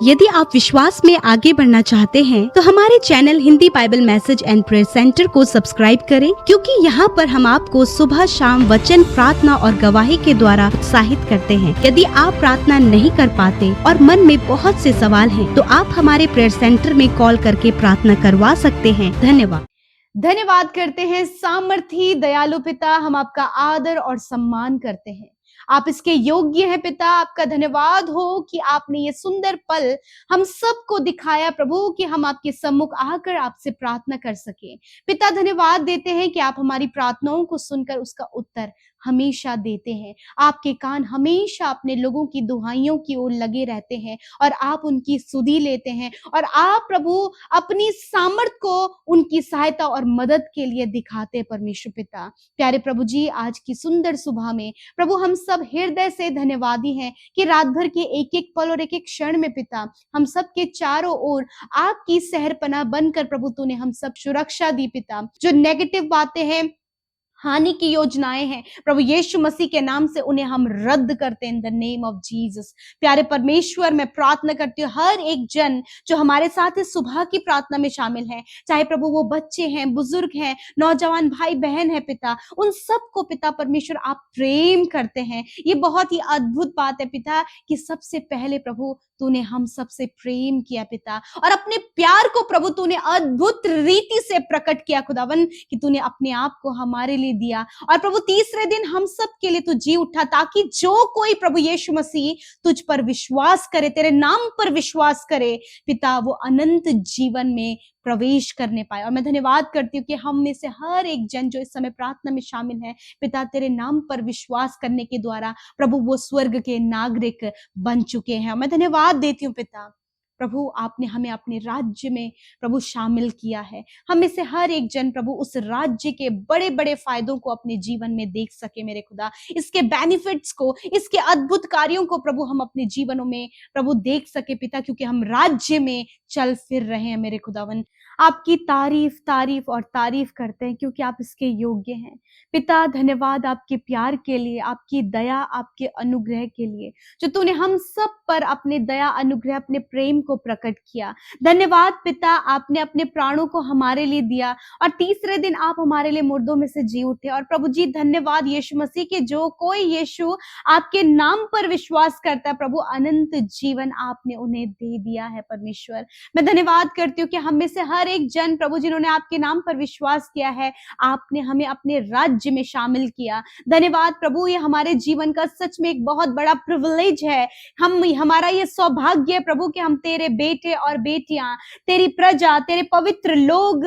यदि आप विश्वास में आगे बढ़ना चाहते हैं तो हमारे channel Hindi Bible message and prayer centre को सब्सक्राइब करें, क्योंकि यहाँ पर हम आपको सुबह शाम वचन, प्रार्थना और गवाही के द्वारा उत्साहित करते हैं। यदि आप प्रार्थना नहीं कर पाते और मन में बहुत से सवाल हैं, तो आप हमारे प्रेयर सेंटर में कॉल करके प्रार्थना करवा सकते हैं। धन्यवाद करते हैं सामर्थी दयालु पिता, हम आपका आदर और सम्मान करते हैं। आप इसके योग्य हैं पिता। आपका धन्यवाद हो कि आपने ये सुंदर पल हम सबको दिखाया प्रभु, कि हम आपके सम्मुख आकर आपसे प्रार्थना कर सके। पिता धन्यवाद देते हैं कि आप हमारी प्रार्थनाओं को सुनकर उसका उत्तर हमेशा देते हैं। आपके कान हमेशा अपने लोगों की दुहाइयों की ओर लगे रहते हैं और आप उनकी सुधि लेते हैं, और आप प्रभु अपनी सामर्थ को उनकी सहायता और मदद के लिए दिखाते हैं। परमेश्वर पिता, प्यारे प्रभु जी, आज की सुंदर सुबह में प्रभु हम सब हृदय से धन्यवादी हैं कि रात भर के एक एक पल और एक एक क्षण में पिता हम सब के चारों ओर आपकी सहरपनाह बनकर प्रभु तूने हम सब सुरक्षा दी पिता। जो नेगेटिव बातें हैं, हानि की योजनाएं हैं, प्रभु यीशु मसीह के नाम से उन्हें हम रद्द करते हैं in the name of Jesus. प्यारे परमेश्वर, मैं प्रार्थना करती हूँ हर एक जन जो हमारे साथ इस सुबह की प्रार्थना में शामिल है, चाहे प्रभु वो बच्चे हैं, बुजुर्ग हैं, नौजवान भाई बहन है पिता, उन सबको पिता परमेश्वर आप प्रेम करते हैं। ये बहुत ही अद्भुत बात है पिता कि सबसे पहले प्रभु तूने हम सबसे प्रेम किया पिता, और अपने प्यार को प्रभु तूने अद्भुत रीति से प्रकट किया खुदावन, कि तूने अपने आप को हमारे लिए दिया, और प्रभु तीसरे दिन हम सब के लिए तू जी उठा, ताकि जो कोई प्रभु यीशु मसीह तुझ पर विश्वास करे, तेरे नाम पर विश्वास करे पिता, वो अनंत जीवन में प्रवेश करने पाए। और मैं धन्यवाद करती हूँ कि हम में से हर एक जन जो इस समय प्रार्थना में शामिल है पिता, तेरे नाम पर विश्वास करने के द्वारा प्रभु वो स्वर्ग के नागरिक बन चुके हैं। मैं धन्यवाद देती हूँ पिता, प्रभु आपने हमें अपने राज्य में प्रभु शामिल किया है। हम में से हर एक जन प्रभु उस राज्य के बड़े बड़े फायदों को अपने जीवन में देख सके मेरे खुदा, इसके बेनिफिट्स को, इसके अद्भुत कार्यों को प्रभु हम अपने जीवनों में प्रभु देख सके पिता, क्योंकि हम राज्य में चल फिर रहे हैं मेरे खुदावन। आपकी तारीफ तारीफ और तारीफ करते हैं, क्योंकि आप इसके योग्य हैं पिता। धन्यवाद आपके प्यार के लिए, आपकी दया, आपके अनुग्रह के लिए, जो तूने हम सब पर अपने दया, अनुग्रह, अपने प्रेम को प्रकट किया। धन्यवाद पिता, आपने अपने प्राणों को हमारे लिए दिया, और तीसरे दिन आप हमारे लिए मुर्दों में से जी उठे। और प्रभु जी धन्यवाद यीशु मसीह के, जो कोई यीशु आपके नाम पर विश्वास करता है प्रभु, अनंत जीवन आपने उन्हें दे दिया है। परमेश्वर, मैं धन्यवाद करती हूँ कि हम में से हर एक जन प्रभु जिन्होंने आपके नाम पर विश्वास किया है, आपने हमें अपने राज्य में शामिल किया। धन्यवाद प्रभु, ये हमारे जीवन का सच में एक बहुत बड़ा प्रिविलेज है। हमारा ये सौभाग्य है प्रभु कि हम तेरे बेटे और बेटियां, तेरी प्रजा, तेरे पवित्र लोग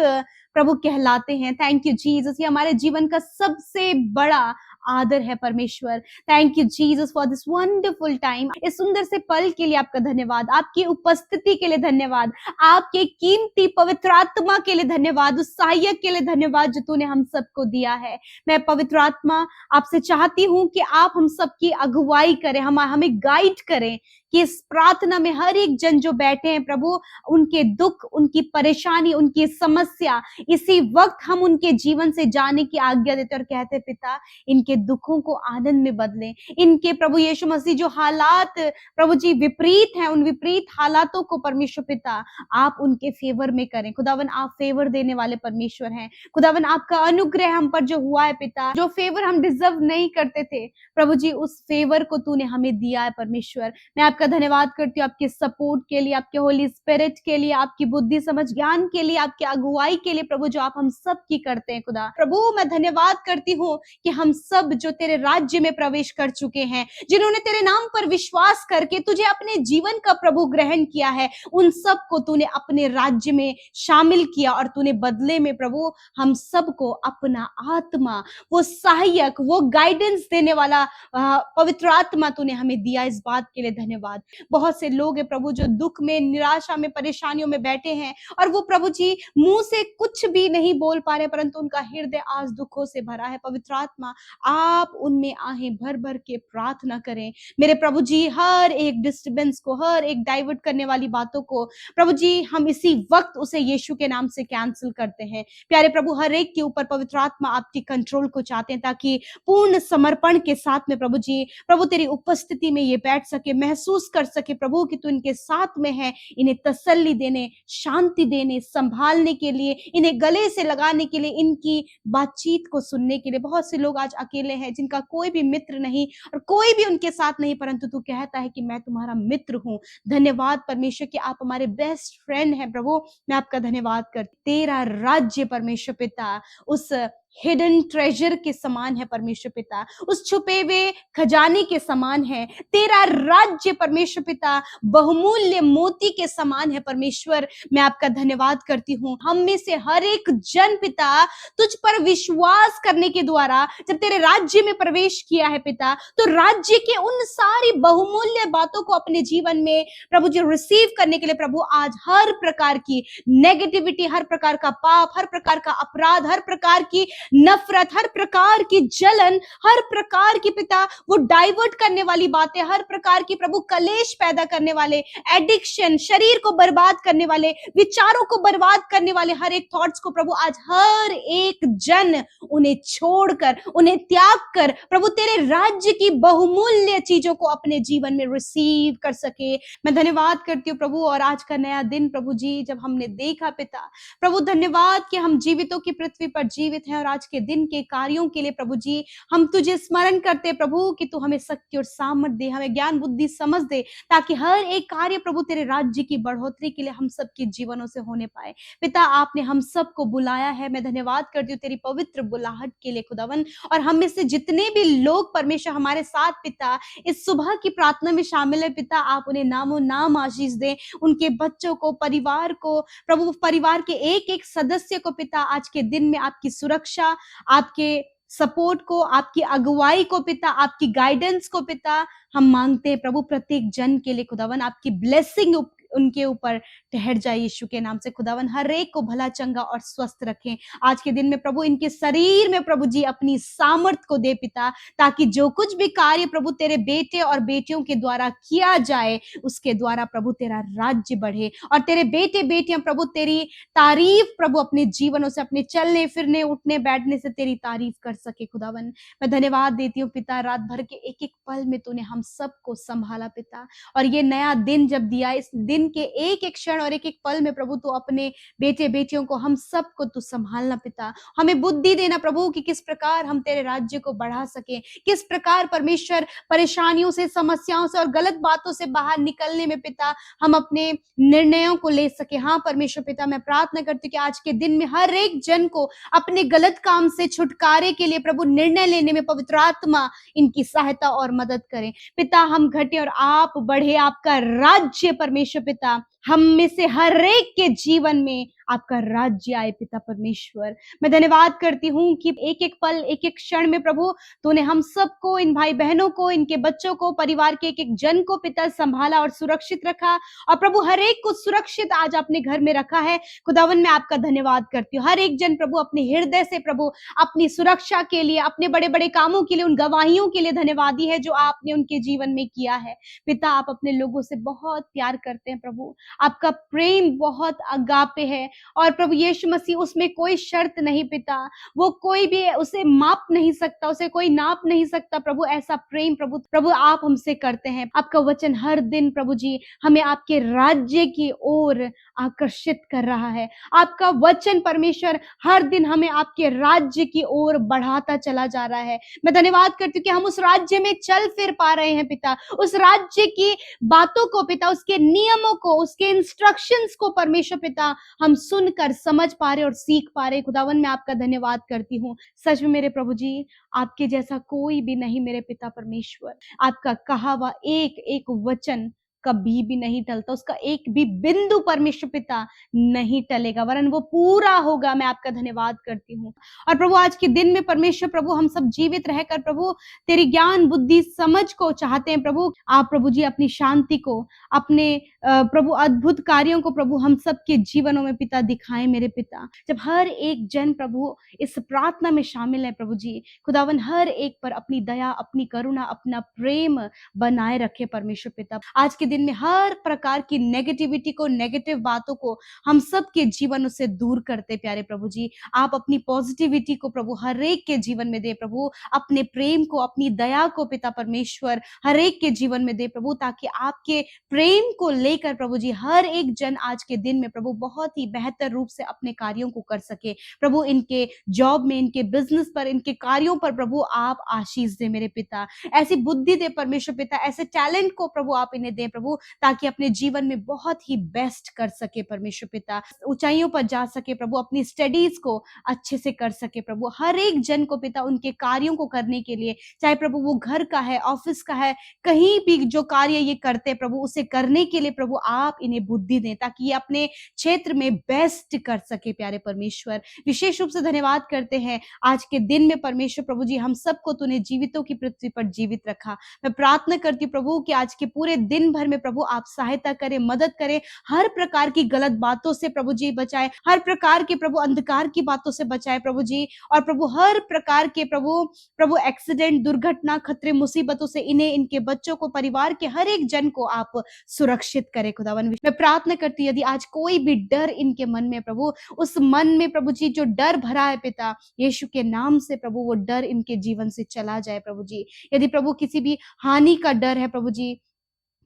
प्रभु कहलाते हैं। थैंक यू जीसस, ये हमारे जीवन का सबसे बड़ा आदर है परमेश्वर। Thank you Jesus for this wonderful time. इस सुंदर से पल के लिए आपका धन्यवाद, आपकी उपस्थिति के लिए धन्यवाद, आपके कीमती पवित्र आत्मा के लिए धन्यवाद, उस सहायक के लिए धन्यवाद जो तूने हम सबको दिया है। मैं पवित्र आत्मा आपसे चाहती हूँ कि आप हम सबकी अगुवाई करें, हमें गाइड करें, कि इस प्रार्थना में हर एक जन जो बैठे हैं प्रभु, उनके दुख, उनकी परेशानी, उनकी समस्या इसी वक्त हम उनके जीवन से जाने की आज्ञा देते और कहते पिता, इनके दुखों को आनंद में बदलें। इनके प्रभु यीशु मसीह जो हालात प्रभु जी विपरीत हैं, उन विपरीत हालातों को परमेश्वर पिता आप उनके फेवर में करें। खुदावन, आप फेवर देने वाले परमेश्वर हैं। खुदावन, आपका अनुग्रह हम पर जो हुआ है पिता, जो फेवर हम डिजर्व नहीं करते थे प्रभु जी, उस फेवर को तूने हमें दिया है परमेश्वर। मैं आपका धन्यवाद करती हूँ आपके सपोर्ट के लिए, आपके होली स्पिरिट के लिए, आपकी बुद्धि, समझ, ज्ञान के लिए, आपकी अगुवाई के लिए प्रभु, जो आप हम सब की करते हैं। खुदा प्रभु, मैं धन्यवाद करती हूँ कि हम सब जो तेरे राज्य में प्रवेश कर चुके हैं, जिन्होंने तेरे नाम पर विश्वास करके तुझे अपने जीवन का प्रभु ग्रहण किया है, उन सब को तूने अपने राज्य में शामिल किया, और तूने बदले में प्रभु हम सबको अपना आत्मा, वो सहायक, वो गाइडेंस देने वाला पवित्र आत्मा तूने हमें दिया। इस बात के लिए धन्यवाद। बहुत से लोग हैं प्रभु जो दुख में, निराशा में, परेशानियों में बैठे हैं, और वो प्रभु जी मुंह से कुछ भी नहीं बोल पा रहे, परंतु उनका हृदय आज दुखों से भरा है। पवित्र आत्मा, आप उनमें आहें भर भर के प्रार्थना करें मेरे प्रभु जी। हर एक डिस्टर्बेंस को, हर एक डाइवर्ट करने वाली बातों को प्रभु जी हम इसी वक्त उसे यीशु के नाम से कैंसिल करते हैं। प्यारे प्रभु, हर एक के ऊपर पवित्र आत्मा आपकी कंट्रोल को चाहते हैं, ताकि पूर्ण समर्पण के साथ में प्रभु जी, प्रभु तेरी उपस्थिति में ये बैठ सके, महसूस महसूस कर सके प्रभु कि तू इनके साथ में है, इन्हें तसल्ली देने, शांति देने, संभालने के लिए, इन्हें गले से लगाने के लिए, इनकी बातचीत को सुनने के लिए। बहुत से लोग आज अकेले हैं जिनका कोई भी मित्र नहीं और कोई भी उनके साथ नहीं, परंतु तू कहता है कि मैं तुम्हारा मित्र हूँ। धन्यवाद परमेश्वर कि आप हमारे बेस्ट फ्रेंड हैं प्रभु। मैं आपका धन्यवाद करती। तेरा राज्य परमेश्वर पिता उस हिडन ट्रेजर के समान है परमेश्वर पिता, उस छुपे हुए खजाने के समान है। तेरा राज्य परमेश्वर पिता बहुमूल्य मोती के समान है परमेश्वर। मैं आपका धन्यवाद करती हूँ। हम में से हर एक जन पिता तुझ पर विश्वास करने के द्वारा जब तेरे राज्य में प्रवेश किया है पिता, तो राज्य के उन सारी बहुमूल्य बातों को अपने जीवन में प्रभु जी रिसीव करने के लिए प्रभु आज हर प्रकार की नेगेटिविटी, हर प्रकार का पाप, हर प्रकार का अपराध, हर प्रकार की नफरत, हर प्रकार की जलन, हर प्रकार की पिता वो डाइवर्ट करने वाली बातें, हर प्रकार की प्रभु कलेश पैदा करने वाले, एडिक्शन, शरीर को बर्बाद करने वाले, विचारों को बर्बाद करने वाले हर एक थॉट्स को प्रभु आज हर एक जन उन्हें छोड़कर, उन्हें त्याग कर प्रभु तेरे राज्य की बहुमूल्य चीजों को अपने जीवन में रिसीव कर सके। मैं धन्यवाद करती हूँ प्रभु। और आज का नया दिन प्रभु जी जब हमने देखा पिता, प्रभु धन्यवाद कि हम जीवितों की पृथ्वी पर जीवित हैं। और आज के दिन के कार्यों के लिए प्रभु जी हम तुझे स्मरण करते प्रभु कि तू हमें शक्ति और सामर्थ दे, हमें ज्ञान बुद्धि समझ दे, ताकि हर एक कार्य प्रभु तेरे राज्य की बढ़ोतरी के लिए हम सबके जीवनों से होने पाए। पिता आपने हम सबको बुलाया है। मैं धन्यवाद करती हूँ तेरी पवित्र बुलाहट के लिए खुदावन। और हम में से जितने भी लोग परमेश्वर हमारे साथ पिता इस सुबह की प्रार्थना में शामिल है पिता, आप उन्हें नामों नाम आशीष दें, उनके बच्चों को, परिवार को प्रभु, परिवार के एक एक सदस्य को पिता आज के दिन में आपकी सुरक्षा, आपके सपोर्ट को, आपकी अगुवाई को पिता, आपकी गाइडेंस को पिता हम मांगते हैं प्रभु। प्रत्येक जन के लिए खुदावन आपकी ब्लेसिंग उनके ऊपर ठहर जाए यीशु के नाम से खुदावन। हर एक को भला चंगा और स्वस्थ रखें आज के दिन में प्रभु। इनके शरीर में प्रभु जी अपनी सामर्थ को दे पिता, ताकि जो कुछ भी कार्य प्रभु तेरे बेटे और बेटियों के द्वारा किया जाए उसके द्वारा प्रभु तेरा राज्य बढ़े और तेरे बेटे बेटियां प्रभु तेरी तारीफ प्रभु अपने जीवनों से, अपने चलने फिरने उठने बैठने से तेरी तारीफ कर सके खुदावन। मैं धन्यवाद देती हूँ पिता। रात भर के एक एक पल में तूने हम सबको संभाला पिता, और ये नया दिन जब दिया, इस दिन के एक एक क्षण और एक एक पल में प्रभु तू अपने बेटे बेटियों को, हम सबको तू संभालना पिता। हमें बुद्धि देना प्रभु कि किस प्रकार हम तेरे राज्य को बढ़ा सके, किस प्रकार परमेश्वर परेशानियों से, समस्याओं से और गलत बातों से बाहर निकलने में पिता हम अपने निर्णयों को ले सके। हाँ परमेश्वर पिता, मैं प्रार्थना करती हूँ कि आज के दिन में हर एक जन को अपने गलत काम से छुटकारे के लिए प्रभु निर्णय लेने में पवित्र आत्मा इनकी सहायता और मदद करें पिता। हम घटे और आप बढ़े, आपका राज्य परमेश्वर पिता हम में से हर एक के जीवन में आपका राज्य आए पिता परमेश्वर। मैं धन्यवाद करती हूँ कि एक एक पल, एक एक क्षण में प्रभु तूने हम सबको, इन भाई बहनों को, इनके बच्चों को, परिवार के एक एक जन को पिता संभाला और सुरक्षित रखा, और प्रभु हर एक को सुरक्षित आज अपने घर में रखा है खुदावन। मैं आपका धन्यवाद करती हूँ। हर एक जन प्रभु अपने हृदय से प्रभु अपनी सुरक्षा के लिए, अपने बड़े बड़े कामों के लिए, उन गवाहियों के लिए धन्यवादी है जो आपने उनके जीवन में किया है पिता। आप अपने लोगों से बहुत प्यार करते हैं प्रभु, आपका प्रेम बहुत अगापे है, और प्रभु यीशु मसीह उसमें कोई शर्त नहीं पिता, वो कोई भी उसे माप नहीं सकता, उसे कोई नाप नहीं सकता प्रभु। ऐसा प्रेम प्रभु आप हमसे करते हैं। आपका वचन हर दिन प्रभु जी हमें आपके राज्य की ओर आकर्षित कर रहा है। आपका वचन परमेश्वर हर दिन हमें आपके राज्य की ओर बढ़ाता चला जा रहा है। मैं धन्यवाद करती हूँ कि हम उस राज्य में चल फिर पा रहे हैं पिता, उस राज्य की बातों को पिता, उसके नियमों को, उसके इंस्ट्रक्शंस को परमेश्वर पिता हम सुनकर समझ पा रहे और सीख पा रहे खुदावन। मैं आपका धन्यवाद करती हूँ। सच में मेरे प्रभु जी आपके जैसा कोई भी नहीं मेरे पिता परमेश्वर। आपका कहा हुआ एक एक वचन कभी भी नहीं टलता, उसका एक भी बिंदु परमेश्वर पिता नहीं टलेगा, वरन वो पूरा होगा। मैं आपका धन्यवाद करती हूँ। और प्रभु आज के दिन में परमेश्वर प्रभु हम सब जीवित रहकर प्रभु तेरी ज्ञान बुद्धि समझ को चाहते हैं प्रभु। आप प्रभु जी अपनी शांति को, अपने प्रभु अद्भुत कार्यों को प्रभु हम सब के जीवनों में पिता दिखाएं मेरे पिता। जब हर एक जन प्रभु इस प्रार्थना में शामिल है प्रभु जी खुदावन, हर एक पर अपनी दया, अपनी करुणा, अपना प्रेम बनाए रखे परमेश्वर पिता। आज के दिन में हर प्रकार की नेगेटिविटी को, नेगेटिव बातों को हम सब के जीवनों से दूर करते प्यारे प्रभु जी। आप अपनी पॉजिटिविटी को प्रभु हर एक के जीवन में दे प्रभु, अपने प्रेम को, अपनी दया को पिता परमेश्वर हर एक के जीवन में दे प्रभु, ताकि आपके प्रेम को लेकर प्रभु जी हर एक जन आज के दिन में प्रभु बहुत ही बेहतर रूप से अपने कार्यों को कर सके प्रभु। इनके जॉब में, इनके बिजनेस पर, इनके कार्यों पर प्रभु आप आशीष दे मेरे पिता, ऐसी बुद्धि दे परमेश्वर पिता, ऐसे टैलेंट को प्रभु आप इन्हें दे प्रभु, ताकि अपने जीवन में बहुत ही बेस्ट कर सके परमेश्वर पिता, ऊंचाइयों पर जा सके प्रभु, अपनी स्टडीज को अच्छे से कर सके प्रभु। हर एक जन को पिता उनके कार्यों को करने के लिए, चाहे प्रभु वो घर का है, ऑफिस का है, कहीं भी जो कार्य ये करते प्रभु उसे करने के लिए प्रभु आप इन्हें बुद्धि दें, ताकि ये अपने क्षेत्र में बेस्ट कर सके प्यारे परमेश्वर। विशेष रूप से धन्यवाद करते हैं आज के दिन में परमेश्वर प्रभु जी, हम सबको तूने जीवितों की पृथ्वी पर जीवित रखा। मैं प्रार्थना करती हूँ प्रभु कि आज के पूरे दिन भर में प्रभु आप सहायता करें, मदद करें, हर प्रकार की गलत बातों से प्रभु जी बचाए, हर प्रकार के प्रभु अंधकार की बातों से बचाए प्रभु जी, और प्रभु हर प्रकार के प्रभु एक्सीडेंट, दुर्घटना, खतरे, मुसीबतों से इन्हें, इनके बच्चों को, परिवार के हर एक जन को आप सुरक्षित करें खुदावन। मैं प्रार्थना करती हूँ यदि आज कोई भी डर इनके मन में प्रभु, उस मन में प्रभु जी जो डर भरा है पिता यीशु के नाम से प्रभु वो डर इनके जीवन से चला जाए प्रभु जी। यदि प्रभु किसी भी हानि का डर है प्रभु जी,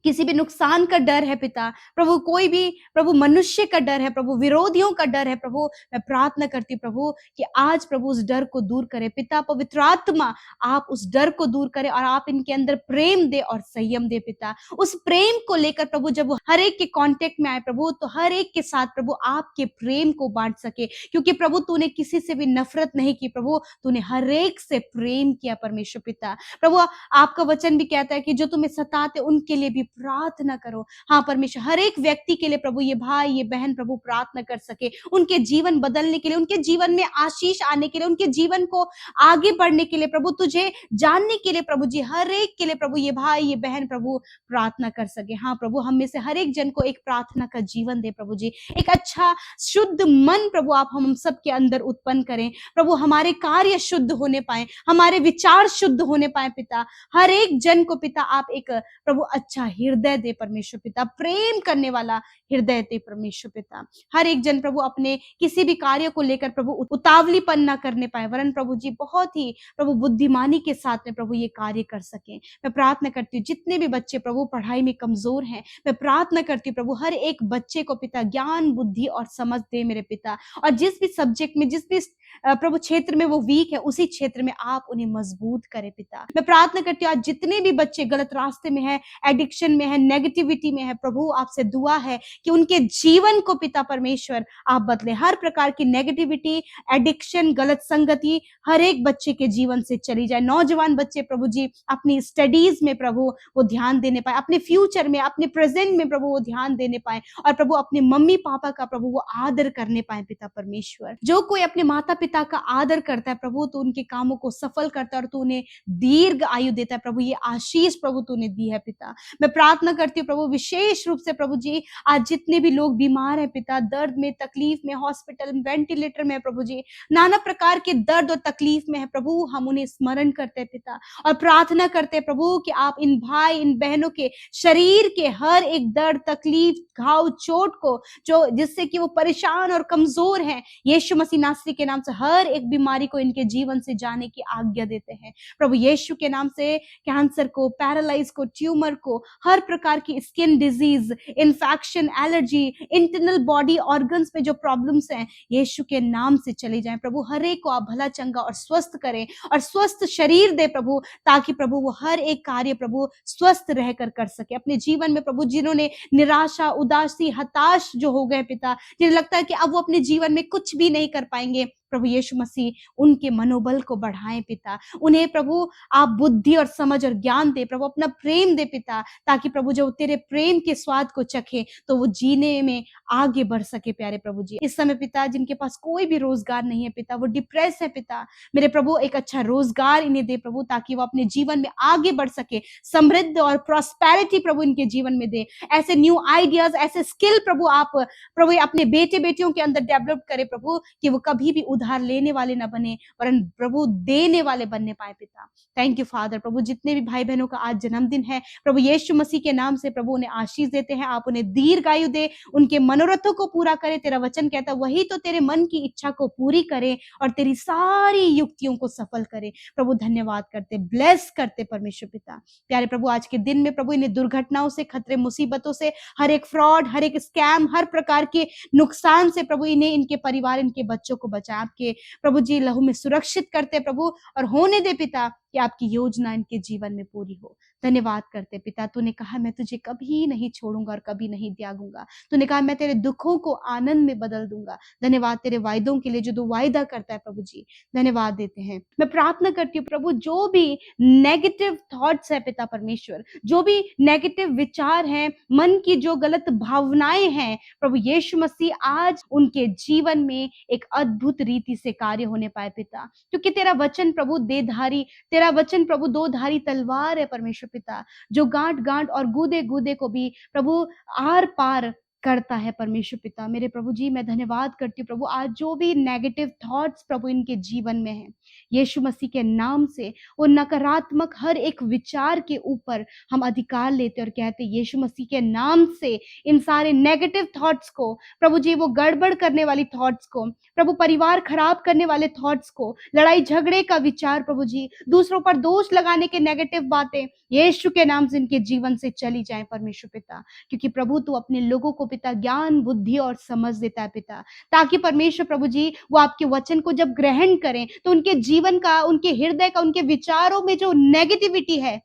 किसी भी नुकसान का डर है पिता प्रभु, कोई भी प्रभु मनुष्य का डर है प्रभु, विरोधियों का डर है प्रभु, मैं प्रार्थना करती हूँ प्रभु कि आज प्रभु उस डर को दूर करे पिता, पवित्र आत्मा आप उस डर को दूर करें और आप इनके अंदर प्रेम दे और संयम दे पिता। उस प्रेम को लेकर प्रभु जब वो हर एक के कांटेक्ट में आए प्रभु, तो हर एक के साथ प्रभु आपके प्रेम को बांट सके, क्योंकि प्रभु तूने किसी से भी नफरत नहीं की प्रभु, तूने हर एक से प्रेम किया परमेश्वर पिता। प्रभु आपका वचन भी कहता है कि जो तुम्हें सताते उनके लिए भी प्रार्थना करो। हाँ परमेश्वर, हर एक व्यक्ति के लिए प्रभु, ये भाई ये बहन प्रभु प्रार्थना कर सके, उनके जीवन बदलने के लिए, उनके जीवन में आशीष आने के लिए, उनके जीवन को आगे बढ़ने के लिए प्रभु, तुझे जानने के लिए प्रभु जी, हर एक के लिए प्रभु ये भाई ये बहन प्रभु प्रार्थना कर सके। हाँ प्रभु, हम में से हर एक जन को एक प्रार्थना का जीवन दे प्रभु जी, एक अच्छा शुद्ध मन प्रभु आप हम सबके अंदर उत्पन्न करें प्रभु, हमारे कार्य शुद्ध होने पाए, हमारे विचार शुद्ध होने पाए पिता, हर एक जन को पिता आप एक प्रभु अच्छा हृदय दे परमेश्वर पिता, प्रेम करने वाला हृदय दे परमेश्वर पिता। हर एक जन प्रभु अपने किसी भी कार्य को लेकर प्रभु उतावलीपन ना करने पाए, वरन प्रभु जी बहुत ही प्रभु बुद्धिमानी के साथ में प्रभु ये कार्य कर सके। मैं प्रार्थना करती हूँ जितने भी बच्चे प्रभु पढ़ाई में कमजोर हैं, मैं प्रार्थना करती हूँ प्रभु हर एक बच्चे को पिता ज्ञान, बुद्धि और समझ दे मेरे पिता, और जिस भी सब्जेक्ट में, जिस भी प्रभु क्षेत्र में वो वीक है, उसी क्षेत्र में आप उन्हें मजबूत करें पिता। मैं प्रार्थना करती हूँ आज जितने भी बच्चे गलत रास्ते में है, एडिक्शन में है, नेगेटिविटी में है प्रभु, आपसे दुआ है कि उनके जीवन को पिता परमेश्वर आप बदले, हर प्रकार की नेगेटिविटी, एडिक्शन, गलत संगति हर एक बच्चे के जीवन से चली जाए। नौजवान बच्चे प्रभु जी अपनी स्टडीज में प्रभु वो ध्यान देने पाए, अपने फ्यूचर में, अपने प्रेजेंट में प्रभु वो ध्यान देने पाए, और प्रभु अपने मम्मी पापा का प्रभु वो आदर करने पाए पिता परमेश्वर। जो कोई अपने माता पिता का आदर करता है प्रभु, तो उनके कामों को सफल करता है और तू उन्हें दीर्घ आयु देता है प्रभु, ये आशीष प्रभु तूने दी है पिता। मैं प्रार्थना करती हूँ प्रभु विशेष रूप से प्रभु जी आज जितने भी लोग बीमार हैं पिता, दर्द में, तकलीफ में, हॉस्पिटल में, वेंटिलेटर में प्रभु जी, नाना प्रकार के दर्द और तकलीफ में है प्रभु, हम उन्हें स्मरण करते हैं पिता और प्रार्थना करते हैं प्रभु कि आप इन भाई इन बहनों के शरीर के हर एक दर्द, तकलीफ, घाव, चोट को जो जिससे कि वो परेशान और कमजोर हैं, यीशु मसीह नासरी के नाम से हर एक बीमारी को इनके जीवन से जाने की आज्ञा देते हैं प्रभु यीशु के नाम से। कैंसर को, पैरालाइज को, ट्यूमर को, हर प्रकार की skin disease, infection, allergy, internal body organs में जो प्रॉब्लम्स हैं, यीशु के नाम से चले जाएं प्रभु। हर एक को आप भला चंगा और स्वस्थ करें और स्वस्थ शरीर दे प्रभु, ताकि प्रभु वो हर एक कार्य प्रभु स्वस्थ रहकर कर सके अपने जीवन में प्रभु। जिन्होंने निराशा, उदासी, हताश जो हो गए पिता, जिन्हें लगता है कि अब वो अपने जीवन में कुछ भी नहीं कर पाएंगे, प्रभु यीशु मसीह उनके मनोबल को बढ़ाएं पिता। उन्हें प्रभु आप बुद्धि और समझ और ज्ञान दे प्रभु, अपना प्रेम दे पिता, ताकि प्रभु जो तेरे प्रेम के स्वाद को चखे तो वो जीने में आगे बढ़ सके प्यारे प्रभु जी। इस समय पिता जिनके पास कोई भी रोजगार नहीं है पिता, वो डिप्रेस है पिता, मेरे प्रभु एक अच्छा रोजगार इन्हें दे प्रभु, ताकि वो अपने जीवन में आगे बढ़ सके, समृद्ध और प्रॉस्पेरिटी प्रभु इनके जीवन में दे। ऐसे न्यू आइडियाज, ऐसे स्किल प्रभु आप प्रभु अपने बेटे बेटियों के अंदर डेवलप करे प्रभु, कि वो कभी भी उधार लेने वाले न बने, वरन प्रभु देने वाले बनने पाए पिता। Thank you father. प्रभु जितने भी भाई बहनों का आज जन्मदिन है, प्रभु यीशु मसीह के नाम से प्रभु उन्हें आशीष देते हैं, आप उन्हें दीर्घायु दे, उनके मनोरथों को पूरा करे। तेरा वचन कहता है वही तो तेरे मन की इच्छा को पूरी करे और तेरी सारी युक्तियों को सफल करे। प्रभु धन्यवाद करते, ब्लेस करते परमेश्वर पिता। प्यारे प्रभु आज के दिन में प्रभु इन्हें दुर्घटनाओं से, खतरे, मुसीबतों से, हर एक फ्रॉड, हर एक स्कैम, हर प्रकार के नुकसान से प्रभु इन्हें, इनके परिवार, इनके बच्चों को बचा आपके प्रभु जी लहू में सुरक्षित करते प्रभु, और होने दे पिता कि आपकी योजना इनके जीवन में पूरी हो। धन्यवाद करते पिता। तूने कहा मैं तुझे कभी नहीं छोड़ूंगा और कभी नहीं त्यागूंगा। तूने कहा मैं तेरे दुखों को आनंद में बदल दूंगा। धन्यवाद तेरे वायदों के लिए जो तू वायदा करता है प्रभु जी, धन्यवाद देते हैं। मैं प्रार्थना करती हूँ प्रभु जो भी नेगेटिव थॉट्स है पिता परमेश्वर, जो भी नेगेटिव विचार हैं, मन की जो गलत भावनाएं हैं प्रभु यीशु मसीह आज उनके जीवन में एक अद्भुत रीति से कार्य होने पाए पिता, क्योंकि तेरा वचन प्रभु देधारी, तेरा वचन प्रभु दो धारी तलवार है परमेश्वर पिता, जो गांठ गांठ और गूदे गूदे को भी प्रभु आर पार करता है परमेश्वर पिता। मेरे प्रभु जी मैं धन्यवाद करती हूँ प्रभु, आज जो भी नेगेटिव थॉट्स प्रभु इनके जीवन में है, यीशु मसीह के नाम से वो नकारात्मक हर एक विचार के ऊपर हम अधिकार लेते और कहते यीशु मसीह के नाम से इन सारे नेगेटिव थॉट्स को प्रभु जी, वो गड़बड़ करने वाली थॉट्स को प्रभु, परिवार खराब करने वाले थॉट्स को, लड़ाई झगड़े का विचार प्रभु जी, दूसरों पर दोष लगाने के नेगेटिव बातें यीशु के नाम से इनके जीवन से चली जाएं परमेश्वर पिता, क्योंकि प्रभु तू अपने लोगों को पिता ज्ञान, बुद्धि और समझ देता है पिता, ताकि परमेश्वर प्रभु जी वो आपके वचन को जब ग्रहण करें तो उनके जीवन का, उनके हृदय का, उनके विचारों में जो नेगेटिविटी है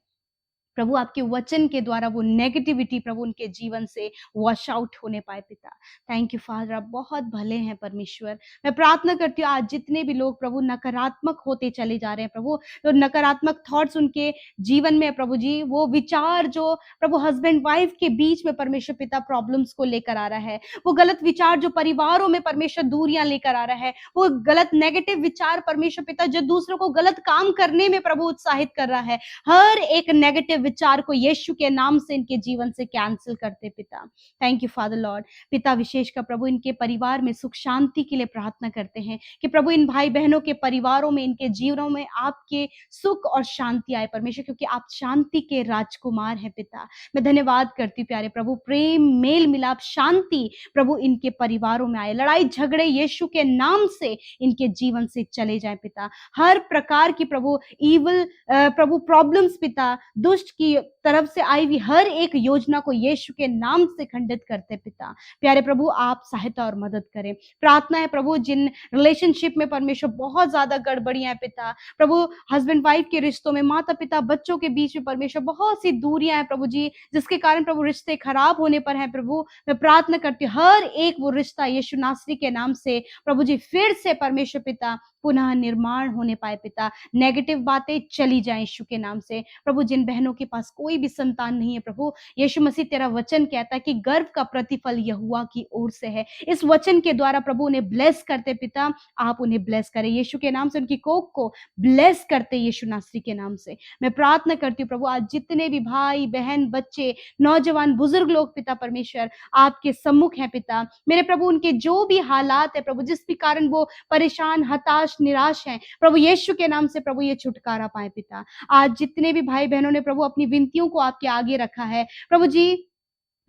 प्रभु आपके वचन के द्वारा वो नेगेटिविटी प्रभु उनके जीवन से वॉश आउट होने पाए पिता। थैंक यू फादर, आप बहुत भले हैं परमेश्वर। मैं प्रार्थना करती हूँ आज जितने भी लोग प्रभु नकारात्मक होते चले जा रहे हैं प्रभु, तो नकारात्मक थॉट्स उनके जीवन में प्रभु जी, वो विचार जो प्रभु हस्बैंड वाइफ के बीच में परमेश्वर पिता प्रॉब्लम्स को लेकर आ रहा है, वो गलत विचार जो परिवारों में परमेश्वर दूरियां लेकर आ रहा है, वो गलत नेगेटिव विचार परमेश्वर पिता जो दूसरों को गलत काम करने में प्रभु उत्साहित कर रहा है, हर एक नेगेटिव विचार को यीशु के नाम से इनके जीवन से कैंसिल करते पिता। Thank you father Lord. पिता विशेष का प्रभु इनके परिवार में सुख शांति के लिए प्रार्थना करते हैं कि प्रभु इन भाई बहनों के परिवारों में, इनके जीवनों में आपके सुख और शांति आए परमेश्वर, क्योंकि आप शांति के राजकुमार हैं पिता। मैं धन्यवाद करती हूँ प्यारे प्रभु, प्रेम, मेल मिलाप, शांति प्रभु इनके परिवारों में आए, लड़ाई झगड़े यीशु के नाम से इनके जीवन से चले जाए पिता। हर प्रकार की प्रभु ईवल प्रभु प्रॉब्लम्स पिता, दुष्ट की तरफ से आई हुई हर एक योजना को यीशु के नाम से खंडित करते पिता। प्यारे प्रभु आप सहायता और मदद करें। प्रार्थना है प्रभु जिन रिलेशनशिप में परमेश्वर बहुत ज्यादा गड़बड़ियां हैं पिता, प्रभु हस्बैंड वाइफ के रिश्तों में, माता पिता बच्चों के बीच में परमेश्वर बहुत सी दूरियां हैं प्रभु जी, जिसके कारण प्रभु रिश्ते खराब होने पर हैं प्रभु। मैं प्रार्थना करती हूँ हर एक वो रिश्ता यीशु नासरी के नाम से प्रभु जी फिर से परमेश्वर पिता पुनः निर्माण होने पाए पिता। नेगेटिव बातें चली जाएं यीशु के नाम से प्रभु। जिन बहनों के पास कोई भी संतान नहीं है प्रभु, यीशु मसीह तेरा वचन कहता है कि गर्व का प्रतिफल यहोवा की ओर से है। इस वचन के द्वारा प्रभु उन्हें ब्लेस करते पिता, आप उन्हें ब्लेस करें यीशु के नाम से, उनकी कोख को ब्लेस करते यीशु नासरी के नाम से। मैं प्रार्थना करती हूँ प्रभु आज जितने भी भाई बहन, बच्चे, नौजवान, बुजुर्ग लोग पिता परमेश्वर आपके सम्मुख है पिता, मेरे प्रभु उनके जो भी हालात है प्रभु, जिस भी कारण वो परेशान, हताश, निराश हैं प्रभु, यीशु के नाम से प्रभु ये छुटकारा पाए पिता। आज जितने भी भाई बहनों ने प्रभु अपनी विनतियों को आपके आगे रखा है प्रभु जी,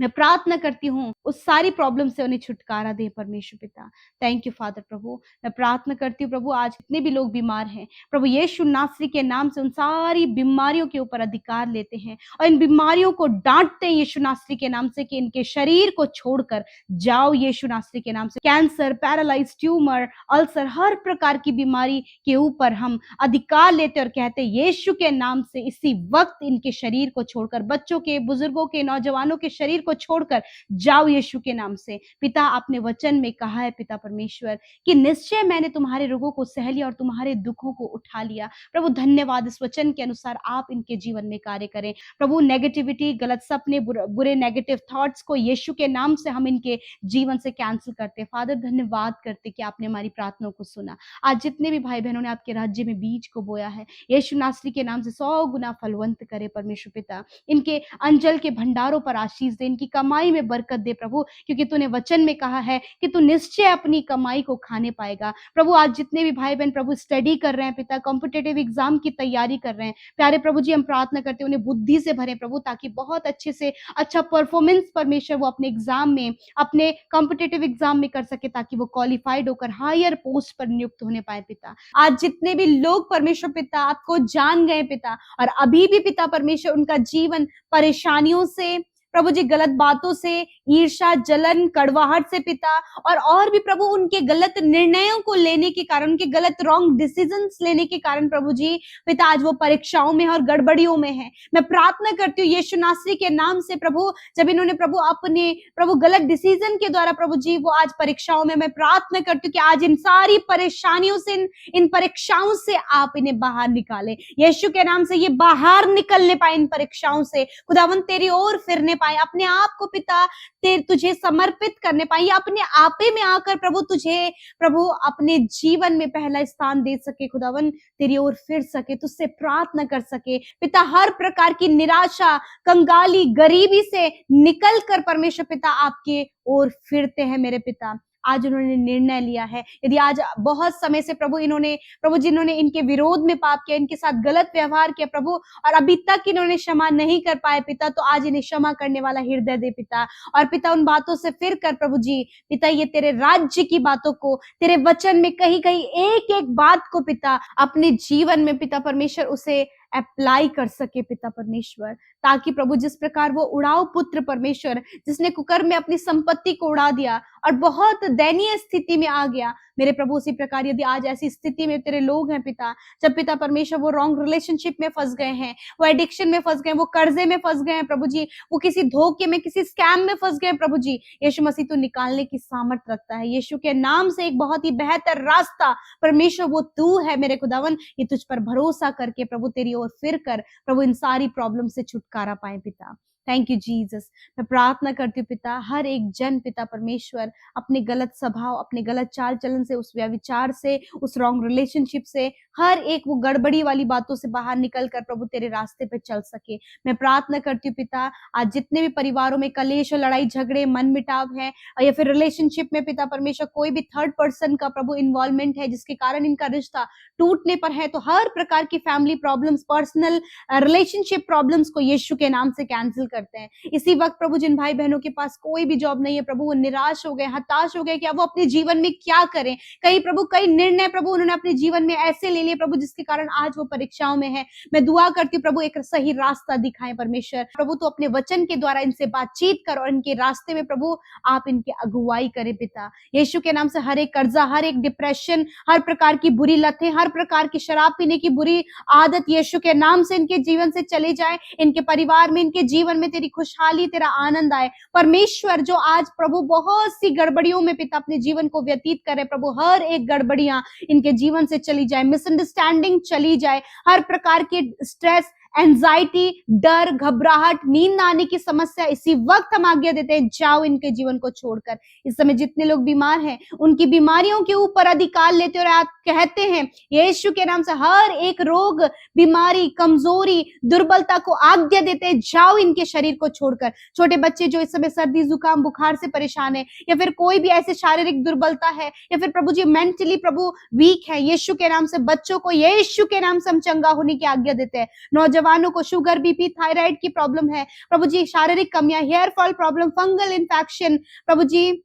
मैं प्रार्थना करती हूँ उस सारी प्रॉब्लम से उन्हें छुटकारा दे परमेश्वर पिता। थैंक यू फादर प्रभु। मैं प्रार्थना करती हूँ प्रभु आज जितने भी लोग बीमार हैं प्रभु, यीशु नासरी के नाम से उन सारी बीमारियों के ऊपर अधिकार लेते हैं और इन बीमारियों को डांटते हैं यीशु नासरी के नाम से कि इनके शरीर को छोड़कर जाओ यीशु नासरी के नाम से। कैंसर, पैरालाइज, ट्यूमर, अल्सर, हर प्रकार की बीमारी के ऊपर हम अधिकार लेते और कहते यीशु के नाम से इसी वक्त इनके शरीर को छोड़कर, बच्चों के, बुजुर्गों के, नौजवानों के शरीर को छोड़कर जाओ यीशु के नाम से। पिता आपने वचन में कहा है पिता परमेश्वर कि निश्चय मैंने तुम्हारे रोगों को सह लिया और तुम्हारे दुखों को उठा लिया। प्रभु धन्यवाद, इस वचन के अनुसार आप इनके जीवन में कार्य करें प्रभु। नेगेटिविटी, गलत सपने, बुरे नेगेटिव थॉट्स को यीशु के नाम से हम इनके जीवन से कैंसिल करते। फादर धन्यवाद करते कि आपने हमारी प्रार्थनाओं को सुना। आज जितने भी भाई बहनों ने आपके राज्य में बीज को बोया है यीशु नासरी के नाम से 100 गुना फलवंत करे परमेश्वर पिता। इनके अंजल के भंडारों पर आशीष दे, इनकी कमाई में बरकत दे प्रभु, क्योंकि तूने वचन में कहा है कि तू निश्चय अपनी कमाई को खाने पाएगा। प्रभु आज जितने भी भाई बहन प्रभु स्टडी कर रहे हैं पिता, कॉम्पिटिटिव एग्जाम की तैयारी कर रहे हैं, प्यारे प्रभु जी हम प्रार्थना करते हैं उन्हें बुद्धि से भरे प्रभु, ताकि बहुत अच्छे से अच्छा परफॉर्मेंस परमेश्वर वो अपने एग्जाम में, अपने कॉम्पिटिटिव एग्जाम में कर सके, ताकि वो क्वालिफाइड होकर हायर पोस्ट पर नियुक्त होने पाए पिता। आज जितने भी लोग परमेश्वर पिता आपको जान गए पिता, और अभी भी पिता परमेश्वर उनका जीवन परेशानियों से प्रभु जी, गलत बातों से, ईर्ष्या, जलन, कड़वाहट से पिता, और भी प्रभु उनके गलत निर्णयों को लेने के कारण, उनके गलत रॉन्ग डिसीजंस लेने के कारण प्रभु जी पिता आज वो परीक्षाओं में और गड़बड़ियों में है। मैं प्रार्थना करती हूँ यीशु नासरी के नाम से प्रभु, जब इन्होंने प्रभु अपने प्रभु गलत डिसीजन के द्वारा प्रभु जी वो आज परीक्षाओं में, मैं प्रार्थना करती हूँ कि आज इन सारी परेशानियों से, इन परीक्षाओं से आप इन्हें बाहर निकाले यीशु के नाम से। ये बाहर निकलने पाए इन परीक्षाओं से, खुदावन तेरी ओर फिरने पाए, अपने आप को पिता तुझे समर्पित करने पाए, या अपने आपे में आकर प्रभु तुझे प्रभु अपने जीवन में पहला स्थान दे सके, खुदावन तेरी ओर फिर सके, तुझसे प्रार्थना कर सके पिता। हर प्रकार की निराशा, कंगाली, गरीबी से निकल कर परमेश्वर पिता आपके ओर फिरते हैं मेरे पिता। आज उन्होंने निर्णय लिया है, यदि आज बहुत समय से प्रभु इन्होंने प्रभु जिन्होंने इनके विरोध में पाप किया, इनके साथ गलत व्यवहार किया प्रभु, और अभी तक इन्होंने क्षमा नहीं कर पाए पिता, तो आज इन्हें क्षमा करने वाला हृदय दे पिता। और पिता उन बातों से फिर कर प्रभु जी पिता, ये तेरे राज्य की बातों को, तेरे वचन में कहीं कहीं एक एक बात को पिता अपने जीवन में पिता परमेश्वर उसे अप्लाई कर सके पिता परमेश्वर, ताकि प्रभु जिस प्रकार वो उड़ाव पुत्र परमेश्वर, जिसने कुकर में अपनी संपत्ति को उड़ा दिया और बहुत दयनीय स्थिति में आ गया मेरे प्रभु, उसी प्रकार यदि आज ऐसी स्थिति में तेरे लोग हैं पिता, जब पिता परमेश्वर वो रॉन्ग रिलेशनशिप में फंस गए हैं, वो एडिक्शन में फंस गए, वो कर्जे में फंस गए हैं प्रभु जी, वो किसी धोखे में, किसी स्कैम में फंस गए प्रभु जी, यीशु मसीह तू निकालने की सामर्थ रखता है। यीशु के नाम से एक बहुत ही बेहतर रास्ता परमेश्वर वो तू है मेरे खुदावन, ये तुझ पर भरोसा करके प्रभु तेरी ओर फिर कर प्रभु इन सारी प्रॉब्लम से छुटकारा पाए पिता। Thank you Jesus. मैं प्रार्थना करती हूँ पिता, हर एक जन पिता परमेश्वर अपने गलत स्वभाव, अपने गलत चाल चलन से, उस व्यभिचार से, उस रॉन्ग रिलेशनशिप से, हर एक वो गड़बड़ी वाली बातों से बाहर निकल कर प्रभु तेरे रास्ते पे चल सके। मैं प्रार्थना करती हूँ पिता, आज जितने भी परिवारों में कलेश और लड़ाई झगड़े, मन मिटाव है, या फिर रिलेशनशिप में पिता परमेश्वर कोई भी थर्ड पर्सन का प्रभु इन्वॉल्वमेंट है जिसके कारण इनका रिश्ता टूटने पर है, तो हर प्रकार की family problems, personal relationship problems को यीशु के नाम से कैंसिल करते हैं। इसी वक्त प्रभु जिन भाई बहनों के पास कोई भी जॉब नहीं है प्रभु, वो निराश हो गए, हताश हो गए कि अब वो अपने जीवन में क्या करें, कई प्रभु कई निर्णय प्रभु उन्होंने अपने जीवन में ऐसे ले लिए प्रभु जिसके कारण आज वो परीक्षाओं में है। मैं दुआ करती हूँ प्रभु एक सही रास्ता दिखाएं परमेश्वर, प्रभु तो अपने वचन के द्वारा इनसे बातचीत कर और इनके रास्ते में प्रभु आप इनकी अगुवाई करें पिता। यीशु के नाम से हर एक कर्जा, हर एक डिप्रेशन, हर प्रकार की बुरी लतें, हर प्रकार की शराब पीने की बुरी आदत यीशु के नाम से इनके जीवन से चले जाए, इनके परिवार में, इनके जीवन में तेरी खुशहाली, तेरा आनंद आए परमेश्वर। जो आज प्रभु बहुत सी गड़बड़ियों में पिता अपने जीवन को व्यतीत करे प्रभु, हर एक गड़बड़ियां इनके जीवन से चली जाए, मिसअंडरस्टैंडिंग चली जाए, हर प्रकार की स्ट्रेस, एंजाइटी, डर, घबराहट, नींद न आने की समस्या, इसी वक्त हम आज्ञा देते हैं जाओ इनके जीवन को छोड़कर। इस समय जितने लोग बीमार हैं उनकी बीमारियों के ऊपर अधिकार लेते और आप कहते हैं यीशु के नाम से हर एक रोग, बीमारी, कमजोरी, दुर्बलता को आज्ञा देते हैं जाओ इनके शरीर को छोड़कर। छोटे बच्चे जो इस समय सर्दी, जुकाम, बुखार से परेशान है, या फिर कोई भी ऐसे शारीरिक दुर्बलता है, या फिर प्रभु जी मेंटली प्रभु वीक है, यीशु के नाम से बच्चों को यीशु के नाम से हम चंगा होने की आज्ञा देते हैं। नौजवानों को शुगर, बीपी, थायराइड की प्रॉब्लम है प्रभु जी, शारीरिक कमियां, hair fall problem, fungal infection प्रभु जी,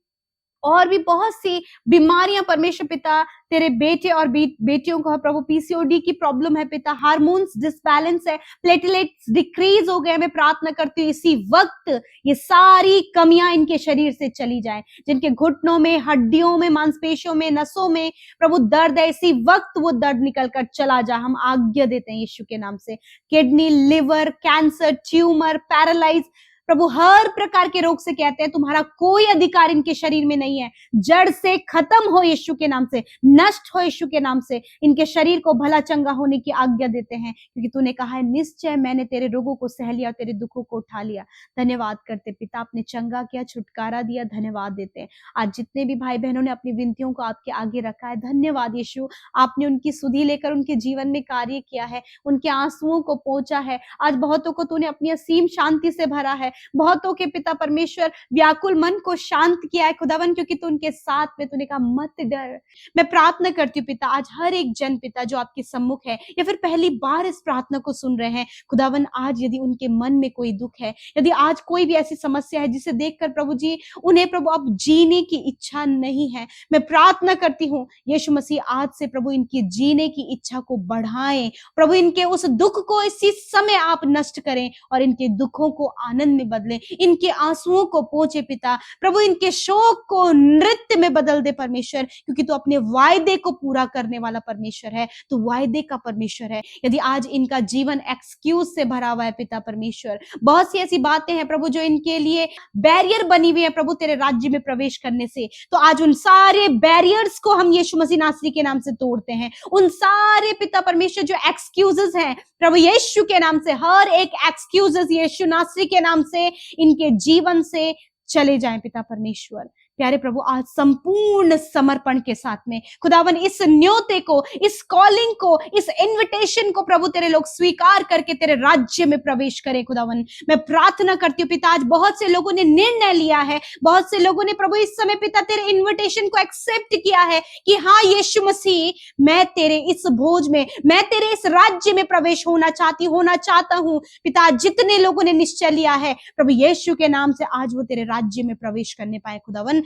और भी बहुत सी बीमारियां परमेश्वर पिता तेरे बेटे और बेटियों को है प्रभु, पीसीओडी की प्रॉब्लम है पिता, हार्मोन्स डिसबैलेंस है, प्लेटलेट्स डिक्रीज हो गए। मैं प्रार्थना करती हूँ इसी वक्त ये सारी कमियां इनके शरीर से चली जाए, जिनके घुटनों में, हड्डियों में, मांसपेशियों में, नसों में प्रभु दर्द है, इसी वक्त वो दर्द निकल कर चला जा, हम आज्ञा देते हैं यीशु के नाम से। Kidney, liver, cancer, tumour, paralyse प्रभु हर प्रकार के रोग से कहते हैं तुम्हारा कोई अधिकार इनके शरीर में नहीं है, जड़ से खत्म हो यीशु के नाम से, नष्ट हो यीशु के नाम से, इनके शरीर को भला चंगा होने की आज्ञा देते हैं, क्योंकि तूने कहा है निश्चय मैंने तेरे रोगों को सह लिया और तेरे दुखों को उठा लिया। धन्यवाद करते पिता, आपने चंगा किया, छुटकारा दिया, धन्यवाद देते हैं। आज जितने भी भाई बहनों ने अपनी विनतियों को आपके आगे रखा है, धन्यवाद यीशु, आपने उनकी सुधि लेकर उनके जीवन में कार्य किया है, उनके आंसुओं को पहुंचा है। आज बहुतों को तूने अपनी असीम शांति से भरा है, बहुतों के पिता परमेश्वर व्याकुल मन को शांत किया है खुदावन, क्योंकि तू उनके साथ में, तूने कहा मत डर। मैं प्रार्थना करती हूँ पिता, आज हर एक जन पिता जो आपके सम्मुख है या फिर पहली बार इस प्रार्थना को सुन रहे हैं खुदावन, आज यदि उनके मन में कोई दुख है, यदि आज कोई भी ऐसी समस्या है जिसे देखकर प्रभु जी उन्हें प्रभु अब जीने की इच्छा नहीं है, मैं प्रार्थना करती हूँ यीशु मसीह आज से प्रभु इनकी जीने की इच्छा को बढ़ाएं, प्रभु इनके उस दुख को इसी समय आप नष्ट करें और इनके दुखों को आनंद में बदलें, इनके आंसुओं को पोंछे पिता, प्रभु इनके शोक को नृत्य में बदल दे परमेश्वर, क्योंकि तू अपने वायदे को पूरा करने वाला परमेश्वर है, तू वायदे का परमेश्वर है। यदि आज इनका जीवन एक्सक्यूज से भरा हुआ है पिता परमेश्वर, बहुत सी ऐसी बातें हैं प्रभु जो इनके लिए बैरियर बनी हुई है प्रभु तेरे राज्य में प्रवेश करने से, तो आज उन सारे बैरियर्स को हम यीशु मसीह नासरी के नाम से तोड़ते हैं। उन सारे पिता परमेश्वर जो एक्सक्यूजेस हैं प्रभु यीशु के नाम से, हर एक एक्सक्यूजेस यीशु नासरी के नाम से इनके जीवन से चले जाएं पिता परमेश्वर। प्यारे प्रभु, आज संपूर्ण समर्पण के साथ में खुदावन इस न्योते को, इस कॉलिंग को, इस इनविटेशन को प्रभु तेरे लोग स्वीकार करके तेरे राज्य में प्रवेश करें खुदावन। मैं प्रार्थना करती हूँ पिता, आज बहुत से लोगों ने निर्णय लिया है, बहुत से लोगों ने प्रभु इस समय पिता तेरे इन्विटेशन को एक्सेप्ट किया है कि हाँ यीशु मसीह, मैं तेरे इस भोज में, मैं तेरे इस राज्य में प्रवेश होना चाहता हूँ पिता। जितने लोगों ने निश्चय लिया है प्रभु यीशु के नाम से, आज वो तेरे राज्य में प्रवेश करने पाए खुदावन।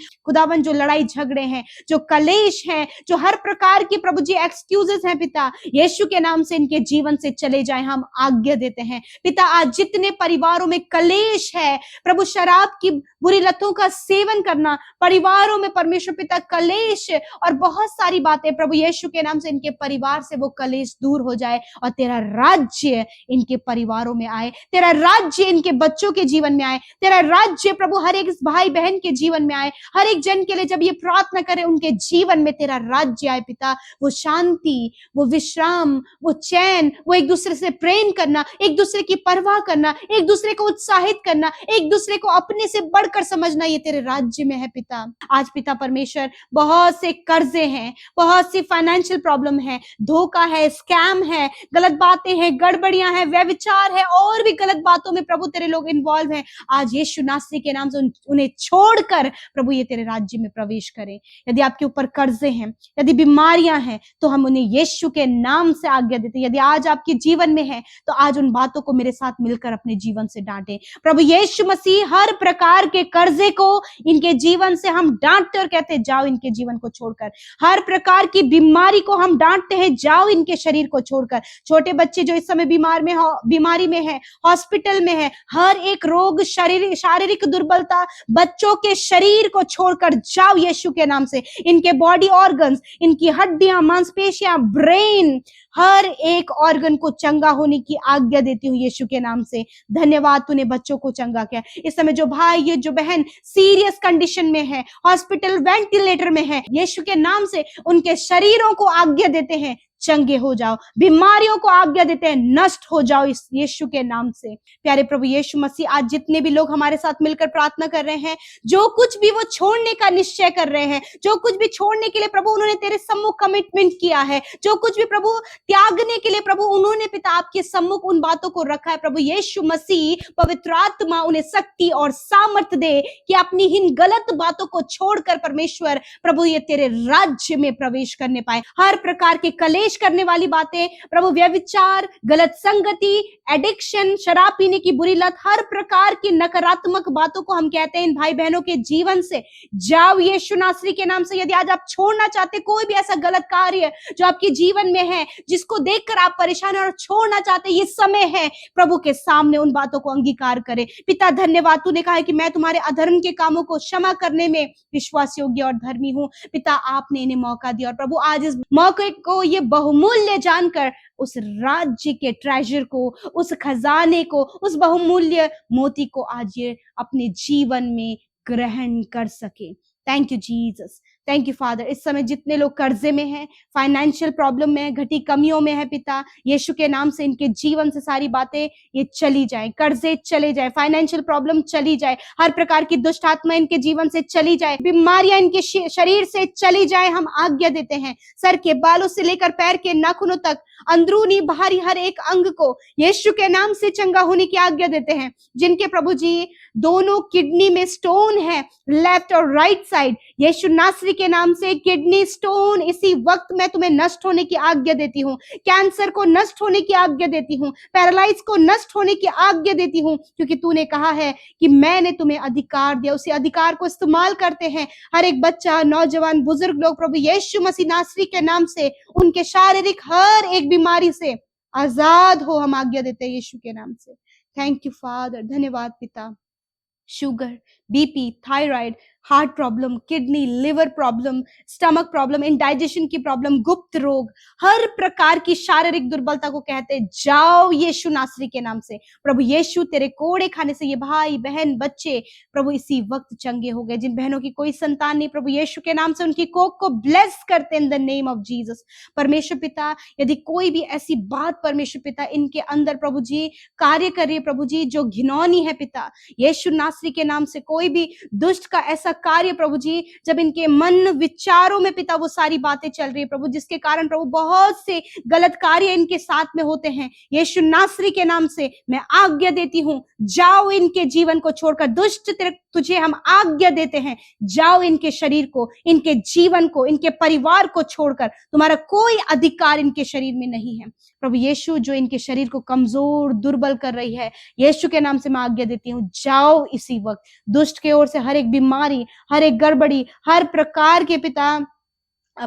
जो लड़ाई झगड़े हैं, जो कलेश हैं, जो हर प्रकार की प्रभु जी एक्सक्यूजेस हैं पिता, यीशु के नाम से इनके जीवन से चले जाए, हम आज्ञा देते हैं पिता। आज जितने परिवारों में कलेश है प्रभु, शराब की बुरी लतों का सेवन करना, परिवारों में परमेश्वर पिता कलेश और बहुत सारी बातें, प्रभु यीशु के नाम से इनके परिवार से वो कलेश दूर हो जाए और तेरा राज्य इनके परिवारों में आए, तेरा राज्य इनके बच्चों के जीवन में आए, तेरा राज्य प्रभु हर एक भाई बहन के जीवन में आए। हर एक जन के लिए जब ये प्रार्थना करें उनके जीवन में तेरा राज्य आए पिता, वो शांति, वो विश्राम, वो चैन, वो एक दूसरे से प्रेम करना, एक दूसरे की परवाह करना, एक दूसरे को उत्साहित करना, एक दूसरे को अपने से बढ़कर समझना, ये तेरे राज्य में है पिता। आज पिता परमेश्वर बहुत से कर्जे हैं, बहुत सी फाइनेंशियल प्रॉब्लम है, धोखा है, स्कैम है, गलत बातें हैं, गड़बड़ियां हैं, व्यभिचार है और भी गलत बातों में प्रभु तेरे लोग इन्वॉल्व हैं। आज यीशु नासरी के नाम से उन्हें छोड़कर प्रभु ये तेरे राज्य में प्रवेश करें। यदि आपके ऊपर कर्जे हैं, यदि बीमारियां हैं, तो हम उन्हें यीशु के नाम से आज्ञा देते हैं। यदि आज आपके जीवन में है तो आज उन बातों को मेरे साथ मिलकर अपने जीवन से डांटें। प्रभु यीशु मसीह, हर प्रकार के कर्जे को इनके जीवन से हम डांटते और कहते हैं जाओ इनके जीवन को छोड़कर। हर प्रकार की बीमारी को हम डांटते हैं, जाओ इनके शरीर को छोड़कर। छोटे बच्चे जो इस समय बीमारी में है, हॉस्पिटल में है, हर एक रोग, शारीरिक दुर्बलता, बच्चों के शरीर को छोड़कर जाओ यीशु के नाम से। इनके बॉडी ऑर्गन्स, इनकी हड्डियां, मांसपेशियां, ब्रेन, हर एक ऑर्गन को चंगा होने की आज्ञा देती हूँ यीशु के नाम से। धन्यवाद, तूने बच्चों को चंगा किया। इस समय जो भाई, ये जो बहन सीरियस कंडीशन में है, हॉस्पिटल वेंटिलेटर में है, यीशु के नाम से उनके शरीरों को आज्ञा देते हैं चंगे हो जाओ, बीमारियों को आज्ञा देते हैं नष्ट हो जाओ इस यीशु के नाम से। प्यारे प्रभु यीशु मसीह, आज जितने भी लोग हमारे साथ मिलकर प्रार्थना कर रहे हैं, जो कुछ भी वो छोड़ने का निश्चय कर रहे हैं, जो कुछ भी छोड़ने के लिए प्रभु उन्होंने तेरे सम्मुख कमिटमेंट किया है, जो कुछ भी प्रभु त्यागने के लिए प्रभु उन्होंने पिता आपके सम्मुख उन बातों को रखा है, प्रभु यीशु मसीह पवित्र आत्मा उन्हें शक्ति और सामर्थ दे कि अपनी इन गलत बातों को छोड़कर परमेश्वर प्रभु ये तेरे राज्य में प्रवेश करने पाए। हर प्रकार के कलेश करने वाली बातें प्रभु, व्यभिचार, गलत संगति, एडिक्शन, शराब पीने की बुरी लत, हर प्रकार की नकारात्मक बातों को हम कहते हैं इन भाई बहनों के जीवन से जाओ यीशु नासरी के नाम से। यदि आज आप छोड़ना चाहते कोई भी ऐसा गलत कार्य जो आपके जीवन में है, जिसको देखकर आप परेशान हैं और छोड़ना चाहते, ये समय है प्रभु के सामने उन बातों को अंगीकार करें। पिता धन्यवाद, तूने कहा है कि मैं तुम्हारे अधर्म के कामों को क्षमा करने में विश्वास योग्य और धर्मी हूँ। पिता आपने इन्हें मौका दिया और प्रभु आज इस मौके को ये बहुमूल्य जानकर उस राज्य के ट्रेजर को, उस खजाने को, उस बहुमूल्य मोती को आज ये अपने जीवन में ग्रहण कर सके। Thank you Jesus, thank you father. इस समय जितने लोग कर्जे में हैं, फाइनेंशियल प्रॉब्लम में, घटी कमियों में है पिता, यीशु के नाम से इनके जीवन से सारी बातें ये चली जाए, कर्जे चले जाए, फाइनेंशियल प्रॉब्लम चली जाए, हर प्रकार की दुष्ट आत्मा इनके जीवन से चली जाए, बीमारियां इनके शरीर से चली जाए। हम आज्ञा देते हैं सर के बालों से लेकर पैर के नाखूनों तक, अंदरूनी बाहरी हर एक अंग को यीशु के नाम से चंगा होने की आज्ञा देते हैं। जिनके प्रभु जी दोनों किडनी में स्टोन है, लेफ्ट और राइट साइड, यीशु नासरी के नाम से किडनी स्टोन इसी वक्त मैं तुम्हें नष्ट होने की आज्ञा देती हूँ। कैंसर को नष्ट होने की आज्ञा देती हूँ, पैरालाइज को नष्ट होने की आज्ञा देती हूँ, क्योंकि तूने कहा है कि मैंने तुम्हें अधिकार दिया। उसी अधिकार को इस्तेमाल करते हैं हर एक बच्चा, नौजवान, बुजुर्ग लोग प्रभु यीशु मसीह नासरी के नाम से उनके शारीरिक हर एक बीमारी से आजाद हो, हम आज्ञा देते हैं यीशु के नाम से। थैंक यू फादर, धन्यवाद पिता। Sugar, BP, thyroid, heart problem, kidney, liver problem, stomach problem, indigestion की प्रॉब्लम, गुप्त रोग, हर प्रकार की शारीरिक दुर्बलता को कहते हैं जाओ यीशु नासरी के नाम से। प्रभु यीशु तेरे कोड़े खाने से ये भाई बहन बच्चे प्रभु इसी वक्त चंगे हो गए। जिन बहनों की कोई संतान नहीं, प्रभु यीशु के नाम से उनकी कोख को ब्लेस करते in the name of Jesus. परमेश्वर पिता, यदि कोई भी ऐसी बात परमेश्वर पिता इनके अंदर प्रभु जी कार्य कर रही है प्रभु जी जो घिनौनी है पिता, यीशु नासरी के नाम से कोई भी दुष्ट का ऐसा कार्य प्रभु जी, जब इनके मन विचारों में पिता वो सारी बातें चल रही है प्रभु, जिसके कारण प्रभु बहुत से गलत कार्य इनके साथ में होते हैं, यीशु नासरी के नाम से मैं आज्ञा देती हूँ, जाओ इनके जीवन को छोड़कर। दुष्ट तुझे हम आज्ञा देते हैं, जाओ इनके शरीर को, इनके जीवन को, इनके परिवार को छोड़कर। तुम्हारा कोई अधिकार इनके शरीर में नहीं है प्रभु यीशु, जो इनके शरीर को कमजोर दुर्बल कर रही है, यीशु के नाम से मैं आज्ञा देती हूँ, जाओ इसी वक्त। दुष्ट के ओर से हर एक बीमारी, हर एक गड़बड़ी, हर प्रकार के पिता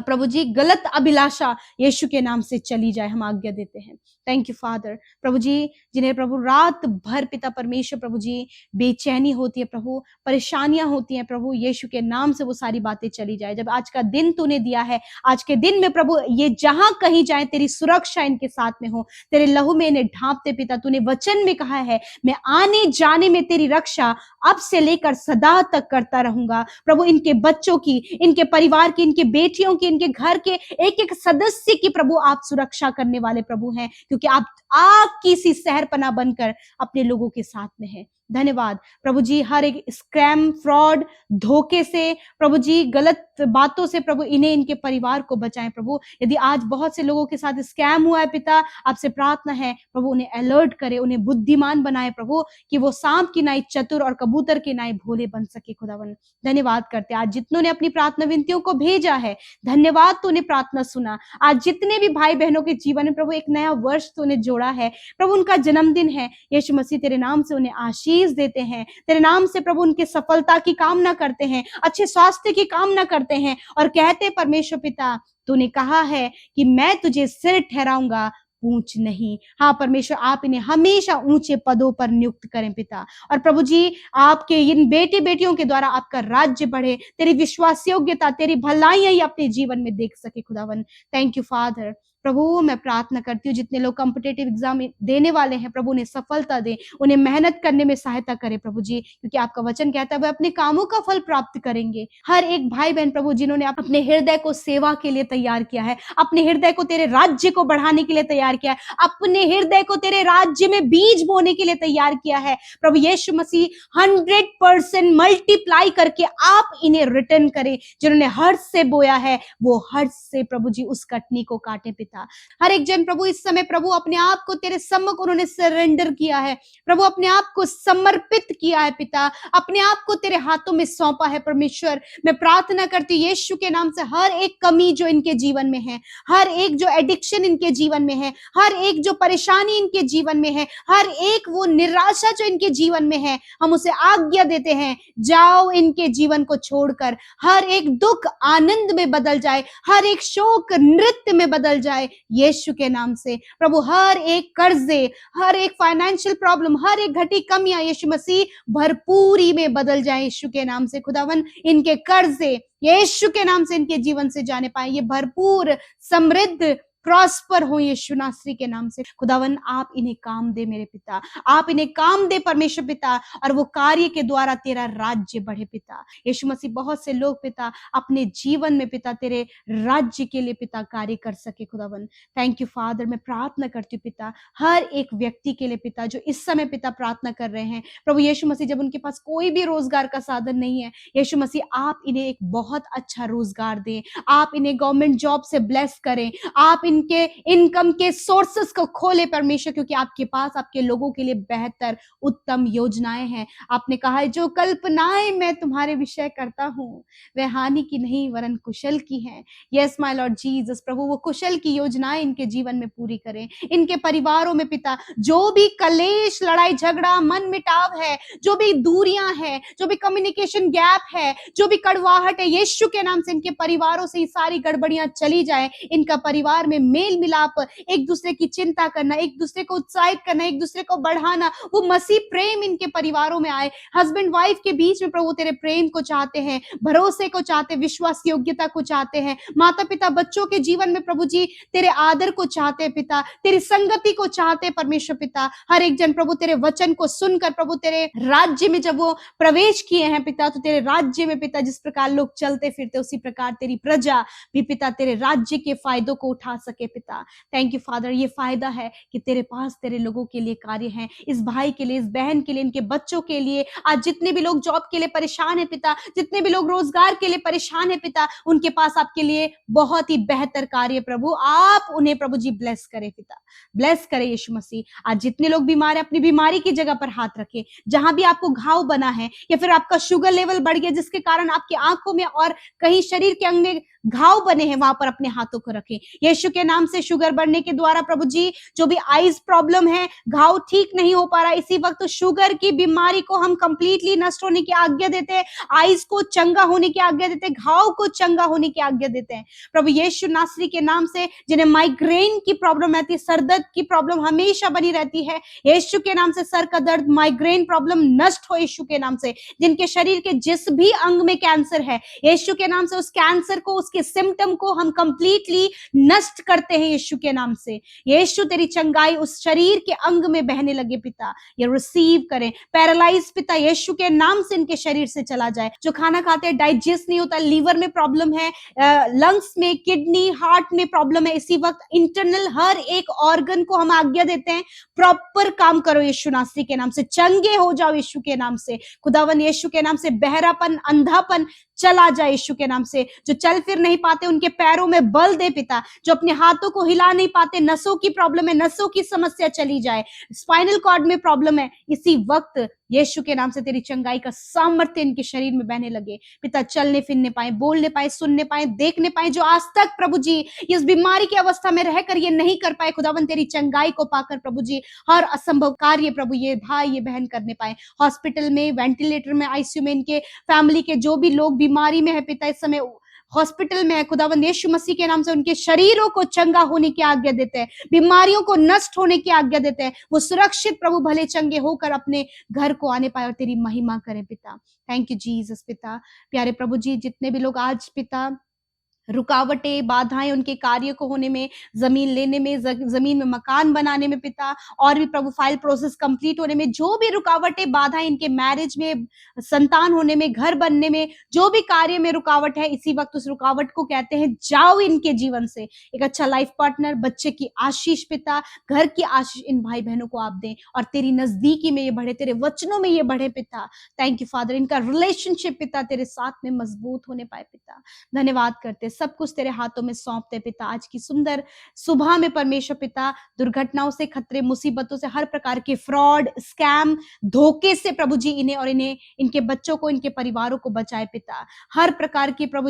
प्रभु जी गलत अभिलाषा यीशु के नाम से चली जाए, हम आज्ञा देते हैं। Thank you father. प्रभु जी, जिन्हें प्रभु रात भर पिता परमेश्वर प्रभु जी बेचैनी होती है प्रभु, परेशानियां होती हैं प्रभु, यीशु के नाम से वो सारी बातें चली जाए। जब आज का दिन तूने दिया है, आज के दिन में प्रभु ये जहां कहीं जाए तेरी सुरक्षा इनके साथ में हो, तेरे लहू में इन्हें ढांपते पिता। तूने वचन में कहा है मैं आने जाने में तेरी रक्षा अब से लेकर सदा तक करता रहूंगा। प्रभु इनके बच्चों की, इनके परिवार की, इनके बेटियों की, इनके घर के एक एक सदस्य की प्रभु आप सुरक्षा करने वाले प्रभु हैं, क्योंकि आप आग की सी सहरपना बनकर अपने लोगों के साथ में है। धन्यवाद प्रभु जी। हर एक स्कैम, फ्रॉड, धोखे से प्रभु जी, गलत बातों से प्रभु इन्हें, इनके परिवार को बचाएं प्रभु। यदि आज बहुत से लोगों के साथ स्कैम हुआ है पिता, आपसे प्रार्थना है प्रभु उन्हें अलर्ट करे, उन्हें बुद्धिमान बनाए प्रभु, कि वो सांप की नाई चतुर और कबूतर की नाई भोले बन सके। खुदावन धन्यवाद करते, आज जितनों ने अपनी प्रार्थना विनतियों को भेजा है, धन्यवाद तूने प्रार्थना सुना। आज जितने भी भाई बहनों के जीवन में प्रभु एक नया वर्ष तूने जोड़ा है प्रभु, उनका जन्मदिन है, यीशु मसीह तेरे नाम से उन्हें आशीष देते हैं, तेरे नाम से प्रभु उनके सफलता की कामना करते हैं, अच्छे स्वास्थ्य की कामना करते हैं, और कहते परमेश्वर पिता तूने कहा है कि मैं तुझे सिर ठहराऊंगा, पूंछ नहीं। हाँ परमेश्वर, आप इन्हें हमेशा ऊंचे पदों पर नियुक्त करें पिता, और प्रभु जी आपके इन बेटे बेटियों के द्वारा आपका राज्य बढ़े, तेरी विश्वास योग्यता, तेरी भलाइयां ही अपने जीवन में देख सके खुदावन। Thank you father. प्रभु मैं प्रार्थना करती हूँ जितने लोग कॉम्पिटिटिव एग्जाम देने वाले हैं प्रभु उन्हें सफलता दे, उन्हें मेहनत करने में सहायता करे प्रभु जी, क्योंकि आपका वचन कहता है वह अपने कामों का फल प्राप्त करेंगे। हर एक भाई बहन प्रभु जिन्होंने अपने हृदय को सेवा के लिए तैयार किया है, अपने हृदय को तेरे राज्य को बढ़ाने के लिए तैयार किया है, अपने हृदय को तेरे राज्य में बीज बोने के लिए तैयार किया है प्रभु यीशु मसीह 100% मल्टीप्लाई करके आप इन्हें रिटर्न करें। जिन्होंने हर्ष से बोया है वो हर्ष से प्रभु जी उस कटनी को काटे पिता। हर एक जन प्रभु इस समय प्रभु अपने आप को तेरे सम्मुख उन्होंने सरेंडर किया है प्रभु, अपने आप को समर्पित किया है पिता, अपने आप को तेरे हाथों में सौंपा है परमेश्वर। मैं प्रार्थना करती हूँ यीशु के नाम से हर एक कमी जो इनके जीवन में है, हर एक जो एडिक्शन इनके जीवन में है, हर एक जो परेशानी इनके जीवन में है, हर एक वो निराशा जो इनके जीवन में है, हम उसे आज्ञा देते हैं जाओ इनके जीवन को छोड़कर। हर एक दुख आनंद में बदल जाए, हर एक शोक नृत्य में बदल जाए यीशु के नाम से प्रभु। हर एक कर्जे, हर एक फाइनेंशियल प्रॉब्लम, हर एक घटी कमियां यीशु मसीह भरपूरी में बदल जाए यीशु के नाम से खुदावन। इनके कर्जे यीशु के नाम से इनके जीवन से जाने पाए, ये भरपूर समृद्ध प्रॉस्पर हो यीशु नासरी के नाम से खुदावन। आप इन्हें काम दे मेरे पिता, आप इन्हें काम दे परमेश्वर पिता, और वो कार्य के द्वारा तेरा राज्य बढ़े पिता यीशु मसीह। बहुत से लोग पिता अपने जीवन में पिता तेरे राज्य के लिए पिता कार्य कर सके खुदावन। Thank you father. मैं प्रार्थना करती हूँ पिता हर एक व्यक्ति के लिए पिता जो इस समय पिता प्रार्थना कर रहे हैं प्रभु यीशु मसीह, जब उनके पास कोई भी रोजगार का साधन नहीं है यीशु मसीह आप इन्हें एक बहुत अच्छा रोजगार दें, आप इन्हें गवर्नमेंट जॉब से ब्लेस करें, आप इनके इनकम के सोर्सेस को खोले परमेश्वर, क्योंकि आपके पास आपके लोगों के लिए बेहतर उत्तम योजनाएं हैं। आपने कहा है जो कल्पनाएं मैं तुम्हारे विषय करता हूँ वह हानि की नहीं वरन कुशल की हैं। यस माय लॉर्ड जीसस, प्रभु वो कुशल की योजनाएं इनके जीवन में पूरी करें। इनके परिवारों में पिता जो भी कलेश, लड़ाई झगड़ा, मन मिटाव है, जो भी दूरियां हैं, जो भी कम्युनिकेशन गैप है, जो भी कड़वाहट है, यीशु के नाम से इनके परिवारों से ये सारी गड़बड़ियां चली जाए। इनका परिवार में मेल मिलाप, एक दूसरे की चिंता करना, एक दूसरे को उत्साहित करना, एक दूसरे को बढ़ाना, वो मसीह प्रेम इनके परिवारों में आए। हस्बैंड वाइफ के बीच में प्रभु तेरे प्रेम को चाहते हैं, भरोसे को चाहते, विश्वास योग्यता को चाहते हैं। माता पिता बच्चों के जीवन में प्रभु जी तेरे आदर को चाहते हैं पिता, तेरी संगति को चाहते हैं परमेश्वर पिता। हर एक जन प्रभु तेरे वचन को सुनकर प्रभु तेरे राज्य में जब वो प्रवेश किए हैं पिता, तो तेरे राज्य में पिता जिस प्रकार लोग चलते फिरते उसी प्रकार तेरी प्रजा भी पिता तेरे राज्य के फायदों को उठा सके पिता। थैंक यू फादर, ये फायदा है कि तेरे पास तेरे लोगों के लिए कार्य है, इस भाई के लिए, इस बहन के लिए, इनके बच्चों के लिए। आज जितने भी लोग जॉब के लिए परेशान है पिता, जितने भी लोग रोजगार के लिए परेशान है पिता, उनके पास आपके लिए बहुत ही बेहतर कार्य प्रभु, आप उन्हें प्रभु जी ब्लेस करे पिता, ब्लेस करे यीशु मसीह। आज जितने लोग बीमार है अपनी बीमारी की जगह पर हाथ रखे, जहां भी आपको घाव बना है या फिर आपका शुगर लेवल बढ़ गया जिसके कारण आपकी आंखों में और कहीं शरीर के अंग में घाव बने हैं, वहां पर अपने हाथों को रखें यीशु के नाम से। शुगर बढ़ने के द्वारा प्रभु जी जो भी आईज प्रॉब्लम है, घाव ठीक नहीं हो पा रहा, इसी वक्त शुगर की बीमारी को हम कंप्लीटली नष्ट होने की आज्ञा देते हैं, आईज को चंगा होने की आज्ञा देते हैं, घाव को चंगा होने की आज्ञा देते हैं प्रभु यीशु नासरी के नाम से। जिन्हें माइग्रेन की प्रॉब्लम रहती है, सरदर्द की प्रॉब्लम हमेशा बनी रहती है, यीशु के नाम से सर का दर्द, माइग्रेन प्रॉब्लम नष्ट हो यीशु के नाम से। जिनके शरीर के जिस भी अंग में कैंसर है, यीशु के नाम से उस कैंसर को, उसके सिम्टम को हम कंप्लीटली नष्ट करते हैं यीशु के नाम से। यीशु तेरी चंगाई उस शरीर के अंग में बहने लगे पिता, ये रिसीव करें। पैरालाइज पिता यीशु के नाम से इनके शरीर से चला जाए। जो खाना खाते हैं डाइजेस्ट नहीं होता, लीवर में प्रॉब्लम है, लंग्स में, किडनी, हार्ट में प्रॉब्लम है, इसी वक्त इंटरनल हर एक ऑर्गन को हम आज्ञा देते हैं प्रॉपर काम करो यीशु नासरी के नाम से, चंगे हो जाओ यीशु के नाम से। खुदावन यीशु के नाम से बहरापन, अंधापन चला जाए यीशु के नाम से। जो चल फिर नहीं पाते उनके पैरों में बल दे पिता, जो अपने हाथों को हिला नहीं पाते, नसों की प्रॉब्लम है, नसों की समस्या चली जाए, स्पाइनल कॉर्ड में प्रॉब्लम है, इसी वक्त यीशु के नाम से तेरी चंगाई का सामर्थ्य इनके शरीर में बहने लगे पिता। चलने फिरने पाए, बोलने पाए, सुनने पाए, देखने पाए, जो आज तक प्रभु जी इस बीमारी की अवस्था में रहकर ये नहीं कर पाए, खुदावन तेरी चंगाई को पाकर प्रभु जी हर असंभव कार्य प्रभु ये भाई ये बहन करने पाए। हॉस्पिटल में, वेंटिलेटर में, आईसीयू में, इनके फैमिली के जो भी लोग बीमारी में है पिता, इस समय हॉस्पिटल में है, खुदावंद यीशु मसीह के नाम से उनके शरीरों को चंगा होने की आज्ञा देते हैं, बीमारियों को नष्ट होने की आज्ञा देते हैं, वो सुरक्षित प्रभु भले चंगे होकर अपने घर को आने पाए और तेरी महिमा करें पिता। थैंक यू जीसस पिता। प्यारे प्रभु जी जितने भी लोग आज पिता रुकावटें, बाधाएं उनके कार्य को होने में, जमीन लेने में, जमीन में मकान बनाने में पिता, और भी प्रभु फाइल प्रोसेस कंप्लीट होने में, जो भी रुकावटें, बाधाएं इनके मैरिज में, संतान होने में, घर बनने में, जो भी कार्य में रुकावट है, इसी वक्त उस रुकावट को कहते हैं जाओ इनके जीवन से। एक अच्छा लाइफ पार्टनर, बच्चे की आशीष पिता, घर की आशीष इन भाई बहनों को आप दें और तेरी नजदीकी में ये बढ़े, तेरे वचनों में ये बढ़े पिता। थैंक यू फादर, इनका रिलेशनशिप पिता तेरे साथ में मजबूत होने पाए पिता। धन्यवाद करते, सब कुछ तेरे हाथों में सौंपते पिता। आज की सुंदर सुबह में परमेश्वर पिता दुर्घटनाओं से, खतरे, मुसीबतों से, हर प्रकार के फ्रॉड, स्कैम, धोखे से प्रभु जी इन्हें और इन्हें, इनके बच्चों को, इनके परिवारों को बचाए पिता। हर प्रकार की प्रभु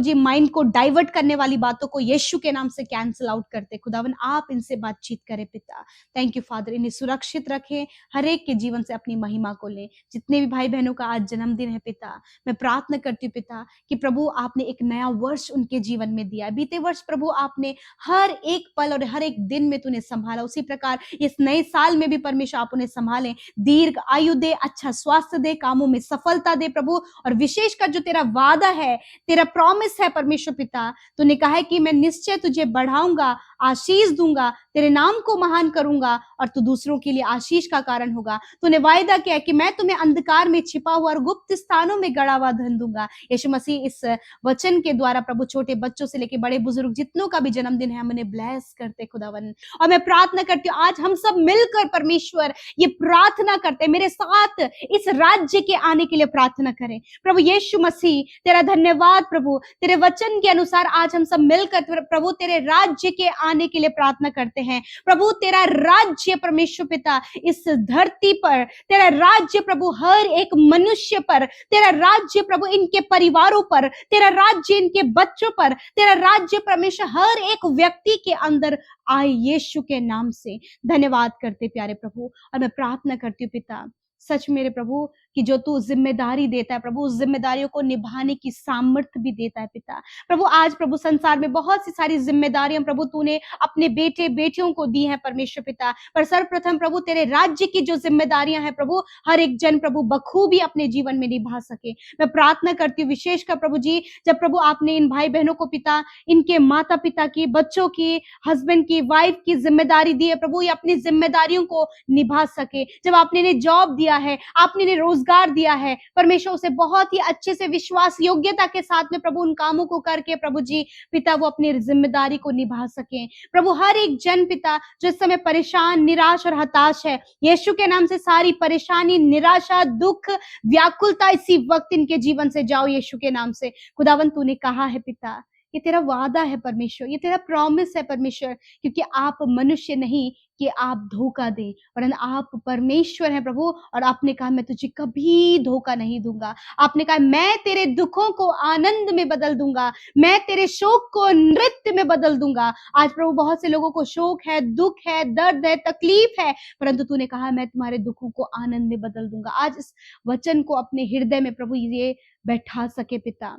जी माइंड को डाइवर्ट करने वाली बातों को यीशु के नाम से कैंसिल आउट करते। खुदावन आप इनसे बातचीत करें पिता। थैंक यू फादर, इन्हें सुरक्षित रखें, हर एक के जीवन से अपनी महिमा को लें। जितने भी भाई बहनों का आज जन्मदिन है पिता, मैं प्रार्थना करती हूँ पिता कि प्रभु आपने एक नया वर्ष उनके जीवन में दिया। बीते वर्ष प्रभु आपने हर एक पल और हर एक दिन में तूने संभाला, उसी प्रकार इस नए साल में भी परमेश्वर आप उन्हें संभालें, दीर्घ आयु दे, अच्छा स्वास्थ्य दे, कामों में सफलता दे प्रभु। और विशेषकर जो तेरा वादा है, तेरा प्रॉमिस है परमेश्वर पिता, तूने कहा है कि मैं निश्चय तुझे बढ़ाऊंगा, आशीष दूंगा, तेरे नाम को महान करूंगा और तू दूसरों के लिए आशीष का कारण होगा। तूने वायदा किया कि मैं तुम्हें अंधकार में छिपा हुआ और गुप्त स्थानों में गड़ा हुआ धन दूंगा। यीशु मसीह इस वचन के द्वारा प्रभु छोटे बच्चों से लेकर बड़े बुजुर्ग जितनों का भी जन्मदिन है हम उन्हें ब्लेस करते खुदावन। और मैं प्रार्थना करती हूँ आज हम सब मिलकर परमेश्वर ये प्रार्थना करते, मेरे साथ इस राज्य के आने के लिए प्रार्थना करें। प्रभु यीशु मसीह तेरा धन्यवाद प्रभु, तेरे वचन के अनुसार आज हम सब मिलकर प्रभु तेरे राज्य के आने के लिए प्रार्थना करते हैं। प्रभु तेरा राज्य परमेश्वर पिता इस धरती पर, तेरा राज्य प्रभु हर एक मनुष्य पर, तेरा राज्य प्रभु इनके परिवारों पर, तेरा राज्य इनके बच्चों पर, तेरा राज्य परमेश्वर हर एक व्यक्ति के अंदर आए यीशु के नाम से। धन्यवाद करते प्यारे प्रभु। और मैं प्रार्थना करती हूँ पिता सच मेरे प्रभु कि जो तू जिम्मेदारी देता है प्रभु उस जिम्मेदारियों को निभाने की सामर्थ्य भी देता है पिता। प्रभु आज प्रभु संसार में बहुत सी सारी जिम्मेदारियां प्रभु तूने अपने बेटे बेटियों को दी है परमेश्वर पिता, पर सर्वप्रथम प्रभु तेरे राज्य की जो जिम्मेदारियां हैं प्रभु हर एक जन प्रभु बखूबी अपने जीवन में निभा सके। मैं प्रार्थना करती हूँ विशेषकर प्रभु जी जब प्रभु आपने इन भाई बहनों को पिता इनके माता पिता की, बच्चों की, हस्बैंड की, वाइफ की जिम्मेदारी दी है प्रभु ये अपनी जिम्मेदारियों को निभा सके। जब आपने इन्हें जॉब दिया है, आपने इन्हें रोजगार दिया है परमेश्वर उसे बहुत ही अच्छे से विश्वास योग्यता के साथ में प्रभु उन कामों को करके प्रभु जी पिता वो अपनी जिम्मेदारी को निभा सके। प्रभु हर एक जन पिता जो इस समय परेशान, निराश और हताश है यीशु के नाम से सारी परेशानी, निराशा, दुख, व्याकुलता इसी वक्त इनके जीवन से जाओ यीशु के नाम से। खुदावन तूने कहा है पिता ये तेरा वादा है परमेश्वर, ये तेरा प्रॉमिस है परमेश्वर, क्योंकि आप मनुष्य नहीं कि आप धोखा दें, वरन आप परमेश्वर हैं प्रभु। और आपने कहा मैं तुझे कभी धोखा नहीं दूंगा। आपने कहा मैं तेरे दुखों को आनंद में बदल दूंगा, मैं तेरे शोक को नृत्य में बदल दूंगा। आज प्रभु बहुत से लोगों को शोक है, दुख है, दर्द है, तकलीफ है, परंतु तूने कहा मैं तुम्हारे दुखों को आनंद में बदल दूंगा। आज इस वचन को अपने हृदय में प्रभु ये बैठा सके पिता।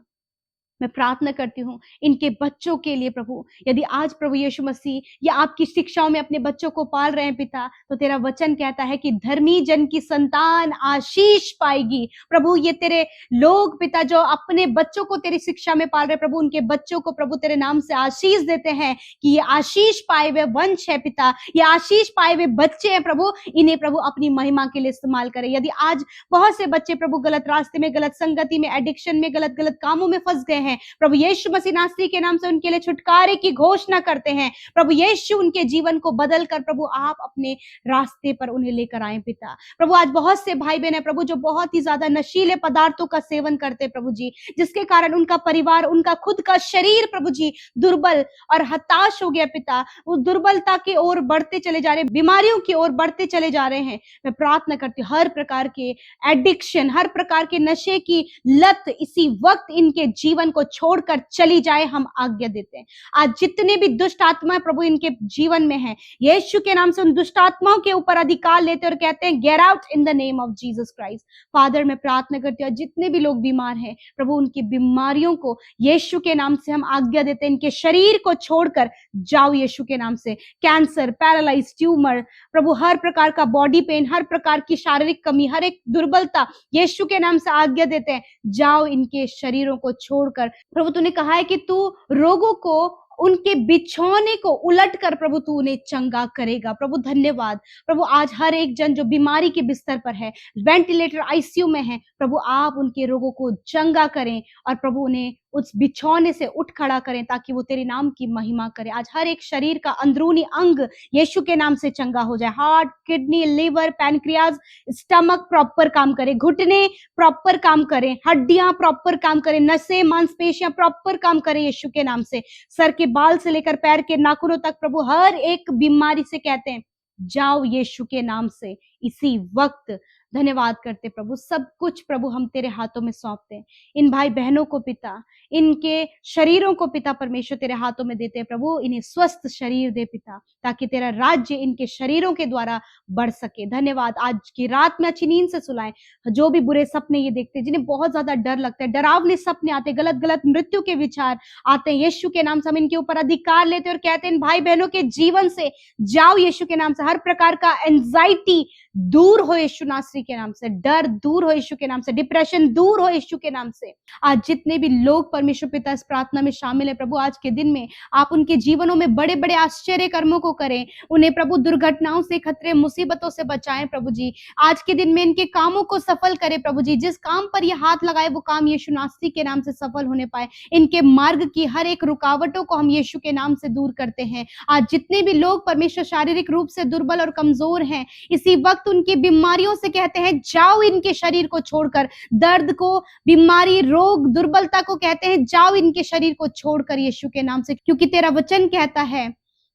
मैं प्रार्थना करती हूँ इनके बच्चों के लिए प्रभु, यदि आज प्रभु यीशु मसीह या आपकी शिक्षाओं में अपने बच्चों को पाल रहे हैं पिता तो तेरा वचन कहता है कि धर्मी जन की संतान आशीष पाएगी। प्रभु ये तेरे लोग पिता जो अपने बच्चों को तेरी शिक्षा में पाल रहे प्रभु उनके बच्चों को प्रभु तेरे नाम से आशीष देते हैं कि ये आशीष पाए हुए वंश है पिता, ये आशीष पाए हुए बच्चे हैं प्रभु, इन्हें प्रभु अपनी महिमा के लिए इस्तेमाल करें। यदि आज बहुत से बच्चे प्रभु गलत रास्ते में, गलत संगति में, एडिक्शन में, गलत गलत कामों में फंस गए हैं प्रभु यीशु मसीह नासरी के नाम से उनके लिए छुटकारे की घोषणा करते हैं। प्रभु यीशु उनके जीवन को बदल कर प्रभु आप अपने रास्ते पर उन्हें लेकर आए पिता। प्रभु आज बहुत से भाई बहन है प्रभु जो बहुत ही ज्यादा नशीले पदार्थों का सेवन करते प्रभु जी, जिसके कारण उनका परिवार, उनका खुद का शरीर प्रभु जी दुर्बल और हताश हो गया पिता। वो दुर्बलता की ओर बढ़ते चले जा रहे हैं, बीमारियों की ओर बढ़ते चले जा रहे हैं। मैं प्रार्थना करती हूँ हर प्रकार के एडिक्शन, हर प्रकार के नशे की लत इसी वक्त इनके जीवन को छोड़कर चली जाए हम आज्ञा देते हैं। आज जितने भी दुष्ट आत्माएं प्रभु इनके जीवन में हैं यीशु के नाम से उन दुष्ट आत्माओं के ऊपर अधिकार लेते और कहते हैं get out in the name of Jesus Christ. Father मैं प्रार्थना करती हूँ जितने भी लोग बीमार हैं प्रभु उनकी बीमारियों को यीशु के नाम से हम आज्ञा देते हैं, इनके शरीर को छोड़कर जाओ यीशु के नाम से। कैंसर, पैरालाइज, ट्यूमर प्रभु हर प्रकार का बॉडी पेन, हर प्रकार की शारीरिक कमी, हर एक दुर्बलता यीशु के नाम से आज्ञा देते हैं जाओ इनके शरीरों को छोड़कर। प्रभु तूने कहा है कि तू रोगों को उनके बिछौने को उलट कर प्रभु तू उन्हें चंगा करेगा। प्रभु धन्यवाद प्रभु आज हर एक जन जो बीमारी के बिस्तर पर है, वेंटिलेटर आईसीयू में है प्रभु आप उनके रोगों को चंगा करें और प्रभु उन्हें उस बिछौने से उठ खड़ा करें ताकि वो तेरे नाम की महिमा करें। आज हर एक शरीर का अंदरूनी अंग यीशु के नाम से चंगा हो जाए। Heart, kidney, liver, pancreas, stomach proper काम करे, घुटने प्रॉपर काम करें, हड्डियां प्रॉपर काम करें, नसें, मांसपेशियां प्रॉपर काम करें यीशु के नाम से। सर के बाल से लेकर पैर के नाखूनों तक प्रभु हर एक बीमारी से कहते हैं जाओ यीशु के नाम से इसी वक्त। धन्यवाद करते प्रभु, सब कुछ प्रभु हम तेरे हाथों में सौंपते हैं। इन भाई बहनों को पिता, इनके शरीरों को पिता परमेश्वर तेरे हाथों में देते हैं प्रभु, इन्हें स्वस्थ शरीर दे पिता ताकि तेरा राज्य इनके शरीरों के द्वारा बढ़ सके। धन्यवाद आज की रात में अच्छी नींद से सुलाएं। जो भी बुरे सपने ये देखते हैं, जिन्हें बहुत ज्यादा डर लगता है, डरावने सपने आते, गलत गलत मृत्यु के विचार आते हैं, यीशु के नाम से हम इनके ऊपर अधिकार लेते हैं और कहते हैं इन भाई बहनों के जीवन से जाओ यीशु के नाम से। हर प्रकार का एंजाइटी दूर हो यीशु नासरी के नाम से, डर दूर हो यीशु के नाम से, डिप्रेशन दूर हो यीशु के नाम से। आज जितने भी लोग परमेश्वर पिता इस प्रार्थना में शामिल है प्रभु, आज के दिन में आप उनके जीवनों में बड़े बड़े आश्चर्य कर्मों को करें, उन्हें प्रभु दुर्घटनाओं से, खतरे, मुसीबतों से बचाएं प्रभु जी। आज के दिन में इनके कामों को सफल करें प्रभु जी, जिस काम पर ये हाथ लगाए वो काम यीशु नासरी के नाम से सफल होने पाए। इनके मार्ग की हर एक रुकावटों को हम यीशु के नाम से दूर करते हैं। आज जितने भी लोग परमेश्वर शारीरिक रूप से दुर्बल और कमजोर हैं, इसी वक्त उनकी बीमारियों से कहते हैं जाओ इनके शरीर को छोड़कर, दर्द को, बीमारी, रोग, दुर्बलता को कहते हैं जाओ इनके शरीर को छोड़कर यीशु के नाम से, क्योंकि तेरा वचन कहता है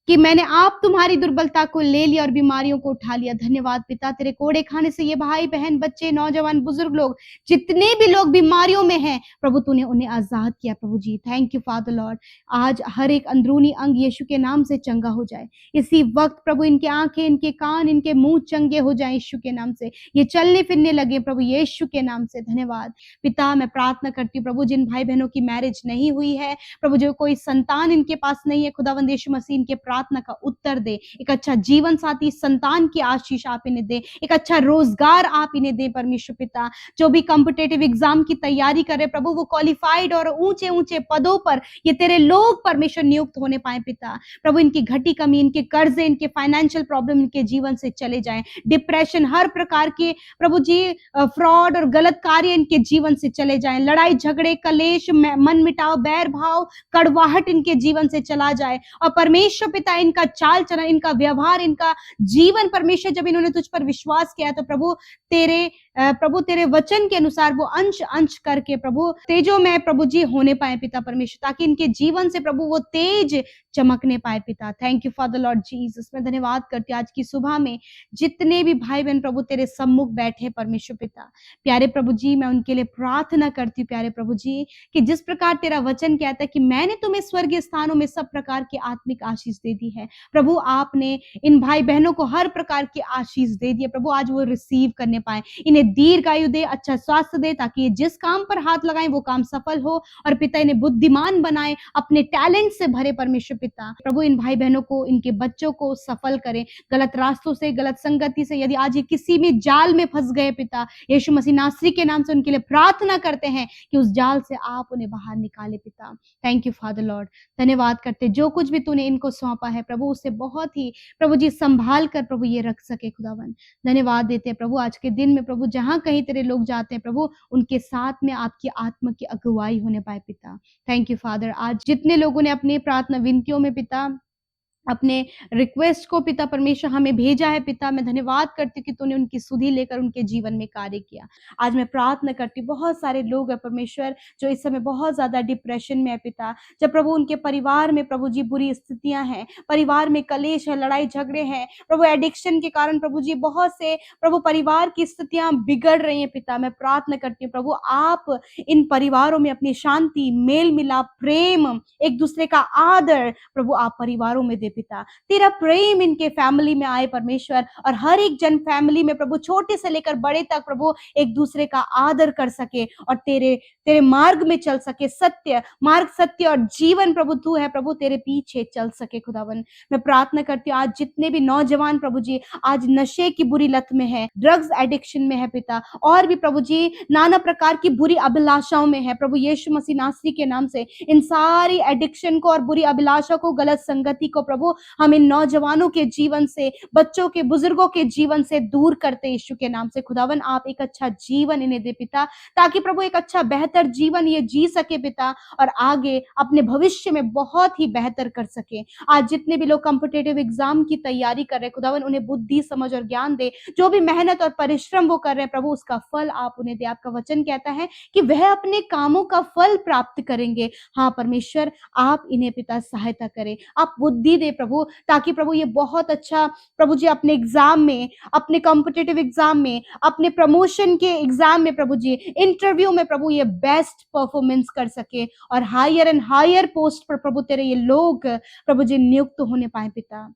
कि मैंने आप तुम्हारी दुर्बलता को ले लिया और बीमारियों को उठा लिया। धन्यवाद पिता, तेरे कोड़े खाने से ये भाई बहन, बच्चे, नौजवान, बुजुर्ग लोग, जितने भी लोग बीमारियों में हैं प्रभु, तूने उन्हें आजाद किया प्रभु जी। Thank you father Lord. आज हर एक अंदरूनी अंग यीशु के नाम से चंगा हो जाए इसी वक्त प्रभु। इनके आंखें, इनके कान, इनके मुंह चंगे हो जाए यीशु के नाम से, ये चलने फिरने लगे प्रभु यीशु के नाम से। धन्यवाद पिता, मैं प्रार्थना करती हूँ प्रभु, जिन भाई बहनों की मैरिज नहीं हुई है प्रभु, जो कोई संतान इनके पास नहीं है, खुदावंद यीशु मसीह इनके प्रार्थना का उत्तर दे, एक अच्छा जीवन साथी, संतान की आशीष आप इन्हें दे, एक अच्छा रोजगार आप इन्हें दे परमेश्वर पिता। जो भी कॉम्पिटिटिव एग्जाम की तैयारी करे प्रभु, वो क्वालिफाइड और ऊंचे ऊंचे पदों पर ये तेरे लोग परमेश्वर नियुक्त होने पाए पिता। प्रभु इनकी घटी कमी, इनके कर्जे, इनके फाइनेंशियल प्रॉब्लम इनके जीवन से चले जाएं, डिप्रेशन, हर प्रकार के प्रभु जी फ्रॉड और गलत कार्य इनके जीवन से चले जाएं, लड़ाई झगड़े, कलेश, मन मिटाव, बैर भाव, कड़वाहट इनके जीवन से चला जाए। और परमेश्वर पिता इनका चाल चलन, इनका व्यवहार, इनका जीवन परमेश्वर, जब इन्होंने तुझ पर विश्वास किया तो प्रभु तेरे वचन के अनुसार वो अंश अंश करके प्रभु तेजो में प्रभु जी होने पाए पिता परमेश्वर, ताकि इनके जीवन से प्रभु वो तेज चमकने पाए पिता। Thank you father Lord Jesus. मैं धन्यवाद करती हूँ आज की सुबह में जितने भी भाई बहन प्रभु तेरे सम्मुख बैठे परमेश्वर पिता, प्यारे प्रभु जी, मैं उनके लिए प्रार्थना करती हूँ प्यारे प्रभु जी, कि जिस प्रकार तेरा वचन कहता है कि मैंने तुम्हें स्वर्गीय स्थानों में सब प्रकार की आत्मिक आशीष दे दी है प्रभु, आपने इन भाई बहनों को हर प्रकार की आशीष दे दी है प्रभु। आज वो रिसीव करने पाए, इन्हें दीर्घायु दे, अच्छा स्वास्थ्य दे, ताकि ये जिस काम पर हाथ लगाएं वो काम सफल हो। और पिता इन्हें बुद्धिमान बनाए, अपने टैलेंट से भरे परमेश्वर पिता। प्रभु इन भाई बहनों को, इनके बच्चों को सफल करें, गलत रास्तों से, गलत संगति से यदि आज ये किसी भी जाल में फंस गए पिता, यीशु मसीह नासरी के नाम से उनके लिए प्रार्थना करते हैं कि उस जाल से आप उन्हें बाहर निकाले पिता। Thank you father Lord. धन्यवाद करते, जो कुछ भी तूने इनको सौंपा है प्रभु, उससे बहुत ही प्रभु जी संभाल कर प्रभु ये रख सके खुदावन। धन्यवाद देते हैं प्रभु आज के दिन में प्रभु, जहां कहीं तेरे लोग जाते हैं प्रभु, उनके साथ में आपकी आत्मा की अगुवाई होने पाए पिता। Thank you father. आज जितने लोगों ने अपनी प्रार्थना विनतियों में पिता अपने रिक्वेस्ट को पिता परमेश्वर हमें भेजा है पिता, मैं धन्यवाद करती हूँ कि तूने उनकी सुधि लेकर उनके जीवन में कार्य किया। आज मैं प्रार्थना करती हूँ, बहुत सारे लोग हैं परमेश्वर जो इस समय बहुत ज्यादा डिप्रेशन में है पिता, जब प्रभु उनके परिवार में प्रभु जी बुरी स्थितियां हैं, परिवार में कलेश है, लड़ाई झगड़े हैं प्रभु, एडिक्शन के कारण प्रभु जी बहुत से प्रभु परिवार की स्थितियां बिगड़ रही हैं पिता। मैं प्रार्थना करती हूँ प्रभु, आप इन परिवारों में अपनी शांति, मेल मिलाप, प्रेम, एक दूसरे का आदर प्रभु आप परिवारों में दे पिता। तेरा प्रेम इनके फैमिली में आए परमेश्वर, और हर एक जन फैमिली में प्रभु छोटे से लेकर बड़े तक प्रभु एक दूसरे का आदर कर सके और तेरे मार्ग में चल सके। सत्य मार्ग, सत्य और जीवन प्रभु तू है प्रभु, तेरे पीछे चल सके खुदावन। मैं प्रार्थना करती हूँ आज जितने भी नौजवान प्रभु जी आज नशे की बुरी लत में है, ड्रग्स एडिक्शन में है पिता, और भी प्रभु जी नाना प्रकार की बुरी अभिलाषाओं में है प्रभु, यीशु मसीह नासरी के नाम से इन सारी एडिक्शन को और बुरी अभिलाषा को, गलत संगति को प्रभु हम इन नौजवानों के जीवन से, बच्चों के, बुजुर्गों के जीवन से दूर करते यीशु के नाम से खुदावन। आप एक अच्छा जीवन इन्हें दे पिता, ताकि प्रभु एक अच्छा बेहतर जीवन ये जी सके पिता, और आगे अपने भविष्य में बहुत ही बेहतर कर सके। आज जितने भी लोग कॉम्पिटिटिव एग्जाम की तैयारी कर रहे खुदावन, उन्हें बुद्धि, समझ और ज्ञान दे। जो भी मेहनत और परिश्रम वो कर रहे हैं प्रभु, उसका फल आप उन्हें दे। आपका वचन कहता है कि वह अपने कामों का फल प्राप्त करेंगे। हाँ परमेश्वर, आप इन्हें पिता सहायता करें, आप बुद्धि दे प्रभु, ताकि प्रभु ये बहुत अच्छा प्रभु जी अपने एग्जाम में, अपने कॉम्पिटिटिव एग्जाम में, अपने प्रमोशन के एग्जाम में प्रभु जी, इंटरव्यू में प्रभु ये बेस्ट परफॉर्मेंस कर सके, और हायर एंड हायर पोस्ट पर प्रभु तेरे ये लोग प्रभु जी नियुक्त होने पाए पिता।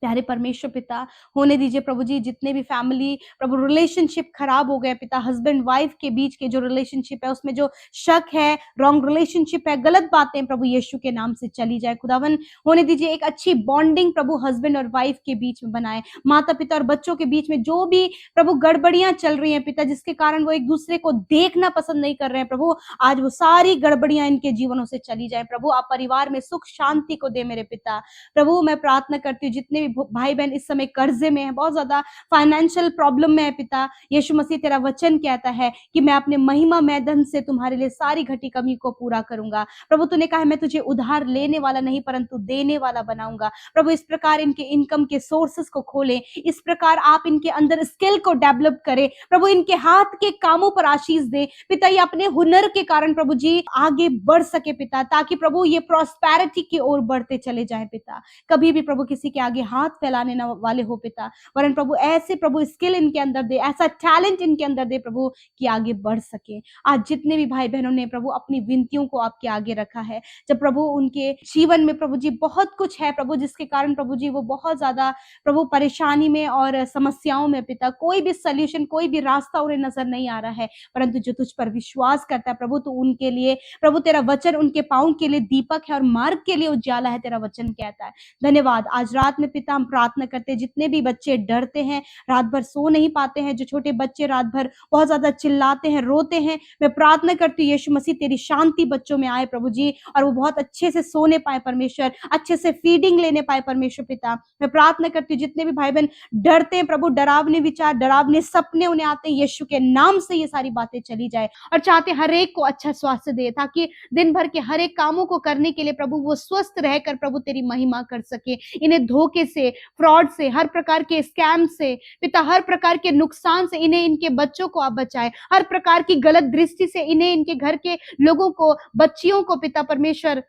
प्यारे परमेश्वर पिता, होने दीजिए प्रभु जी जितने भी फैमिली प्रभु रिलेशनशिप खराब हो गए पिता, हस्बैंड वाइफ के बीच के जो रिलेशनशिप है उसमें जो शक है, रॉन्ग रिलेशनशिप है, गलत बातें प्रभु यीशु के नाम से चली जाए खुदावन। होने दीजिए एक अच्छी बॉन्डिंग प्रभु हस्बैंड और वाइफ के बीच में बनाए, माता पिता और बच्चों के बीच में जो भी प्रभु गड़बड़ियां चल रही हैं पिता, जिसके कारण वो एक दूसरे को देखना पसंद नहीं कर रहे हैं प्रभु, आज वो सारी गड़बड़ियां इनके जीवनों से चली जाए प्रभु। आप परिवार में सुख शांति को दे मेरे पिता। प्रभु मैं प्रार्थना करती हूँ जितने भी भाई बहन इस समय कर्जे में है, बहुत ज्यादा फाइनेंशियल प्रॉब्लम में है पिता, यीशु मसीह तेरा वचन कहता है कि मैं अपने महिमा में धन से तुम्हारे लिए सारी घटी कमी को पूरा करूंगा। प्रभु तूने कहा है मैं तुझे उधार लेने वाला नहीं परंतु देने वाला बनाऊंगा। प्रभु इस प्रकार इनके इनकम के सोर्सेस को खोले, इस प्रकार आप इनके अंदर स्किल को डेवलप करें प्रभु, इनके हाथ के कामों पर आशीष दे पिता, ये अपने हुनर के कारण प्रभु जी आगे बढ़ सके पिता, ताकि प्रभु ये प्रॉस्पेरिटी की ओर बढ़ते चले जाए पिता। कभी भी प्रभु किसी के आगे हाथ फैलाने न वाले हो पिता, वरन प्रभु ऐसे प्रभु स्किल इनके अंदर दे, ऐसा टैलेंट इनके अंदर दे प्रभु कि आगे बढ़ सके। आज जितने भी भाई बहनों ने प्रभु अपनी विनतियों को आपके आगे रखा है, जब प्रभु उनके जीवन में प्रभु जी बहुत कुछ है प्रभु जिसके कारण प्रभु जी वो बहुत ज्यादा प्रभु परेशानी में और समस्याओं में पिता, कोई भी सोल्यूशन कोई भी रास्ता उन्हें नजर नहीं आ रहा है, परंतु जो तुझ पर विश्वास करता है प्रभु, तो उनके लिए प्रभु तेरा वचन उनके पाँव के लिए दीपक है और मार्ग के लिए उजाला है, तेरा वचन कहता है। धन्यवाद। आज रात में पिता हम प्रार्थना करते हैं जितने भी बच्चे डरते हैं, रात भर सो नहीं पाते हैं, जो छोटे बच्चे रात भर बहुत ज्यादा चिल्लाते हैं, रोते हैं, मैं प्रार्थना करती हूँ यीशु मसीह तेरी शांति बच्चों में आए प्रभु जी, और वो बहुत अच्छे से सोने पाए परमेश्वर, अच्छे से फीडिंग लेने पाए परमेश्वर पिता। मैं प्रार्थना करती हूँ जितने भी भाई बहन डरते हैं प्रभु, डरावने विचार डरावने सपने उन्हें आते हैं, यीशु के नाम से ये सारी बातें चली जाए, और चाहते हर एक को अच्छा स्वास्थ्य दे, ताकि दिन भर के हर एक कामों को करने के लिए प्रभु वो स्वस्थ रहकर प्रभु तेरी महिमा कर सके। इन्हें धोखे से, फ्रॉड से, हर प्रकार के स्कैम से पिता, हर प्रकार के नुकसान से इन्हें, इनके बच्चों को आप बचाए, हर प्रकार की गलत दृष्टि से इन्हें, इनके घर के लोगों को, बच्चियों को पिता परमेश्वर,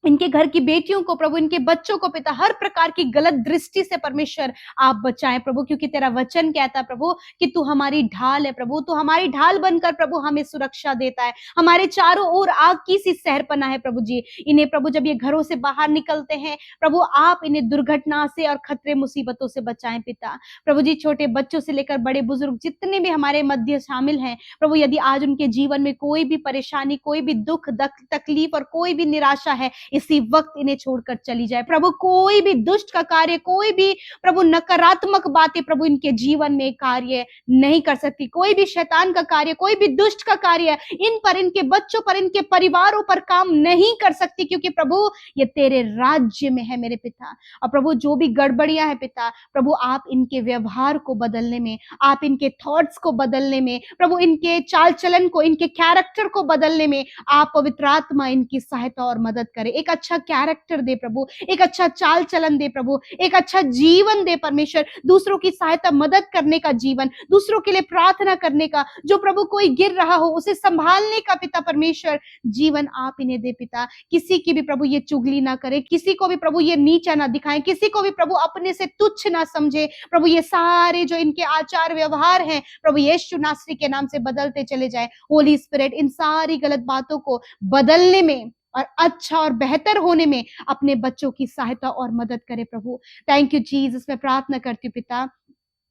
इनके घर की बेटियों को प्रभु, इनके बच्चों को पिता, हर प्रकार की गलत दृष्टि से परमेश्वर आप बचाएं प्रभु, क्योंकि तेरा वचन कहता है प्रभु कि तू हमारी ढाल है प्रभु, तू हमारी ढाल बनकर प्रभु हमें सुरक्षा देता है, हमारे चारों ओर आग की सी सहरपना है प्रभु जी। इन्हें प्रभु जब ये घरों से बाहर निकलते हैं प्रभु, आप इन्हें दुर्घटना से और खतरे मुसीबतों से बचाएं पिता। प्रभु जी छोटे बच्चों से लेकर बड़े बुजुर्ग जितने भी हमारे मध्य शामिल हैं प्रभु, यदि आज उनके जीवन में कोई भी परेशानी, कोई भी दुख तकलीफ और कोई भी निराशा है, इसी वक्त इन्हें छोड़कर चली जाए प्रभु। कोई भी दुष्ट का कार्य, कोई भी प्रभु नकारात्मक बातें प्रभु इनके जीवन में कार्य नहीं कर सकती, कोई भी शैतान का कार्य, कोई भी दुष्ट का कार्य इन पर, इनके बच्चों पर, इनके परिवारों पर काम नहीं कर सकती, क्योंकि प्रभु ये तेरे राज्य में है मेरे पिता। और प्रभु जो भी गड़बड़ियां है पिता, प्रभु आप इनके व्यवहार को बदलने में, आप इनके थॉट्स को बदलने में प्रभु, इनके चाल चलन को, इनके कैरेक्टर को बदलने में आप पवित्र आत्मा इनकी सहायता और मदद करे। एक अच्छा कैरेक्टर दे प्रभु, एक अच्छा चाल चलन दे प्रभु, एक अच्छा जीवन दे परमेश्वर, दूसरों की सहायता मदद करने का जीवन, दूसरों के लिए प्रार्थना करने का, जो प्रभु कोई गिर रहा हो उसे संभालने का पिता परमेश्वर जीवन आप इन्हें दे पिता। किसी की भी प्रभु ये चुगली ना करे, किसी को भी प्रभु ये नीचा ना दिखाए, किसी को भी प्रभु अपने से तुच्छ ना समझे प्रभु। ये सारे जो इनके आचार व्यवहार हैं प्रभु यीशु नासरी के नाम से बदलते चले जाए। होली स्पिरिट इन सारी गलत बातों को बदलने में और अच्छा और बेहतर होने में अपने बच्चों की सहायता और मदद करे प्रभु। Thank you Jesus. मैं प्रार्थना करती हूँ पिता,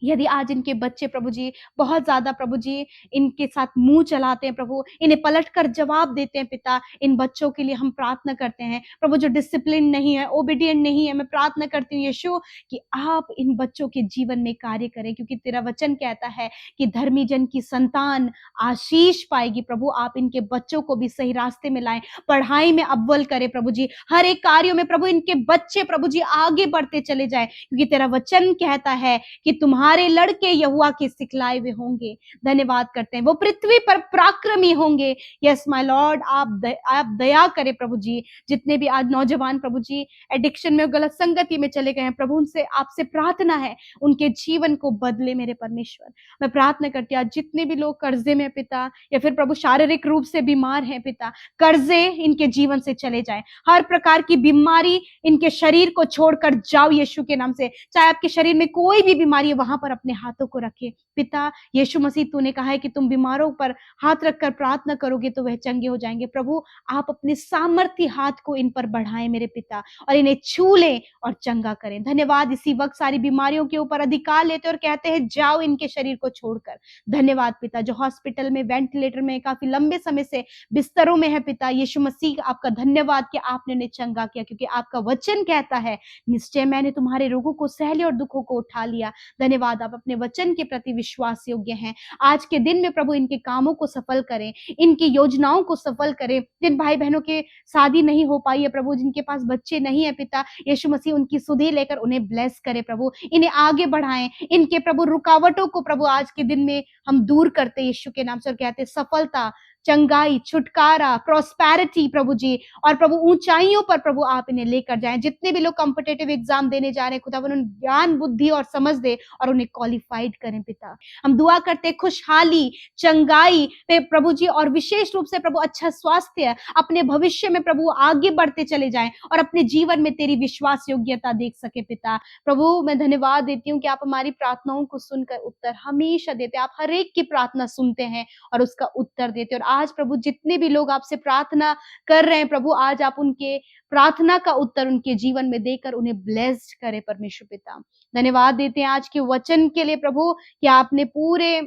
यदि आज इनके बच्चे प्रभु जी बहुत ज्यादा प्रभु जी इनके साथ मुंह चलाते हैं प्रभु, इन्हें पलटकर जवाब देते हैं पिता, इन बच्चों के लिए हम प्रार्थना करते हैं प्रभु, जो डिसिप्लिन नहीं है, ओबीडिएंट नहीं है, मैं प्रार्थना करती हूँ यीशु कि आप इन बच्चों के जीवन में कार्य करें, क्योंकि तेरा वचन कहता है कि धर्मी जन की संतान आशीष पाएगी। प्रभु आप इनके बच्चों को भी सही रास्ते में लाएं, पढ़ाई में अव्वल करें प्रभु जी, हर एक कार्यों में प्रभु इनके बच्चे प्रभु जी आगे बढ़ते चले जाए, क्योंकि तेरा वचन कहता है कि तुम्हारे लड़के यहोवा के सिखलाए हुए होंगे। धन्यवाद करते हैं, वो पृथ्वी पर पराक्रमी होंगे। यस माय लॉर्ड, आप दया करें प्रभु जी। जितने भी आज नौजवान प्रभु जी एडिक्शन में, गलत संगति में चले गए हैं प्रभु, उनसे आपसे प्रार्थना है उनके जीवन को बदले मेरे परमेश्वर। मैं प्रार्थना करती हूँ आज जितने भी लोग कर्जे में पिता, या फिर प्रभु शारीरिक रूप से बीमार हैं पिता, कर्जे इनके जीवन से चले जाए, हर प्रकार की बीमारी इनके शरीर को छोड़कर जाओ यीशु के नाम से। चाहे आपके शरीर में कोई भी बीमारी है वहां वहां पर अपने हाथों को रखें। पिता यीशु मसीह, तूने कहा है कि तुम बीमारों पर हाथ रखकर प्रार्थना करोगे तो वह चंगे हो जाएंगे। प्रभु आप अपने सामर्थ्य हाथ को इन पर बढ़ाएं मेरे पिता, और इन्हें छू लें और चंगा करें। धन्यवाद, इसी वक्त सारी बीमारियों के ऊपर अधिकार लेते और कहते हैं जाओ इनके शरीर को छोड़कर। धन्यवाद पिता, जो हॉस्पिटल में, वेंटिलेटर में, काफी लंबे समय से बिस्तरों में है पिता, यीशु मसीह आपका धन्यवाद कि आपने उन्हें चंगा किया, क्योंकि आपका वचन कहता है निश्चय मैंने तुम्हारे रोगों को सह लिया और दुखों को उठा लिया। धन्यवाद, आप अपने वचन के प्रति विश्वास योग्य हैं। आज के दिन में प्रभु इनके कामों को सफल करें, इनकी योजनाओं को सफल करें। जिन भाई बहनों के शादी नहीं हो पाई है प्रभु, जिनके पास बच्चे नहीं है पिता, यीशु मसीह उनकी सुधि लेकर उन्हें ब्लेस करे प्रभु, इन्हें आगे बढ़ाएं। इनके प्रभु रुकावटों को प्रभु आज के दिन में हम दूर करते यीशु के नाम से, और कहते सफलता, चंगाई, छुटकारा, प्रॉस्पेरिटी प्रभु जी, और प्रभु ऊंचाइयों पर प्रभु आप इन्हें लेकर जाएं। जितने भी लोग कॉम्पिटिटिव एग्जाम देने जा रहे हैं खुदा, उन्हें ज्ञान, बुद्धि और समझ दे और उन्हें क्वालिफाइड करें पिता। हम दुआ करते खुशहाली, चंगाई पे प्रभु जी, और विशेष रूप से प्रभु अच्छा स्वास्थ्य, अपने भविष्य में प्रभु आगे बढ़ते चले जाएं और अपने जीवन में तेरी विश्वास योग्यता देख सके पिता। प्रभु मैं धन्यवाद देती हूँ कि आप हमारी प्रार्थनाओं को सुनकर उत्तर हमेशा देते, आप हर एक की प्रार्थना सुनते हैं और उसका उत्तर देते। और आज प्रभु जितने भी लोग आपसे प्रार्थना कर रहे हैं प्रभु, आज आप उनके प्रार्थना का उत्तर उनके जीवन में देकर उन्हें ब्लेस्ड करे परमेश्वर पिता। धन्यवाद देते हैं आज के वचन के लिए प्रभु, कि आपने पूरे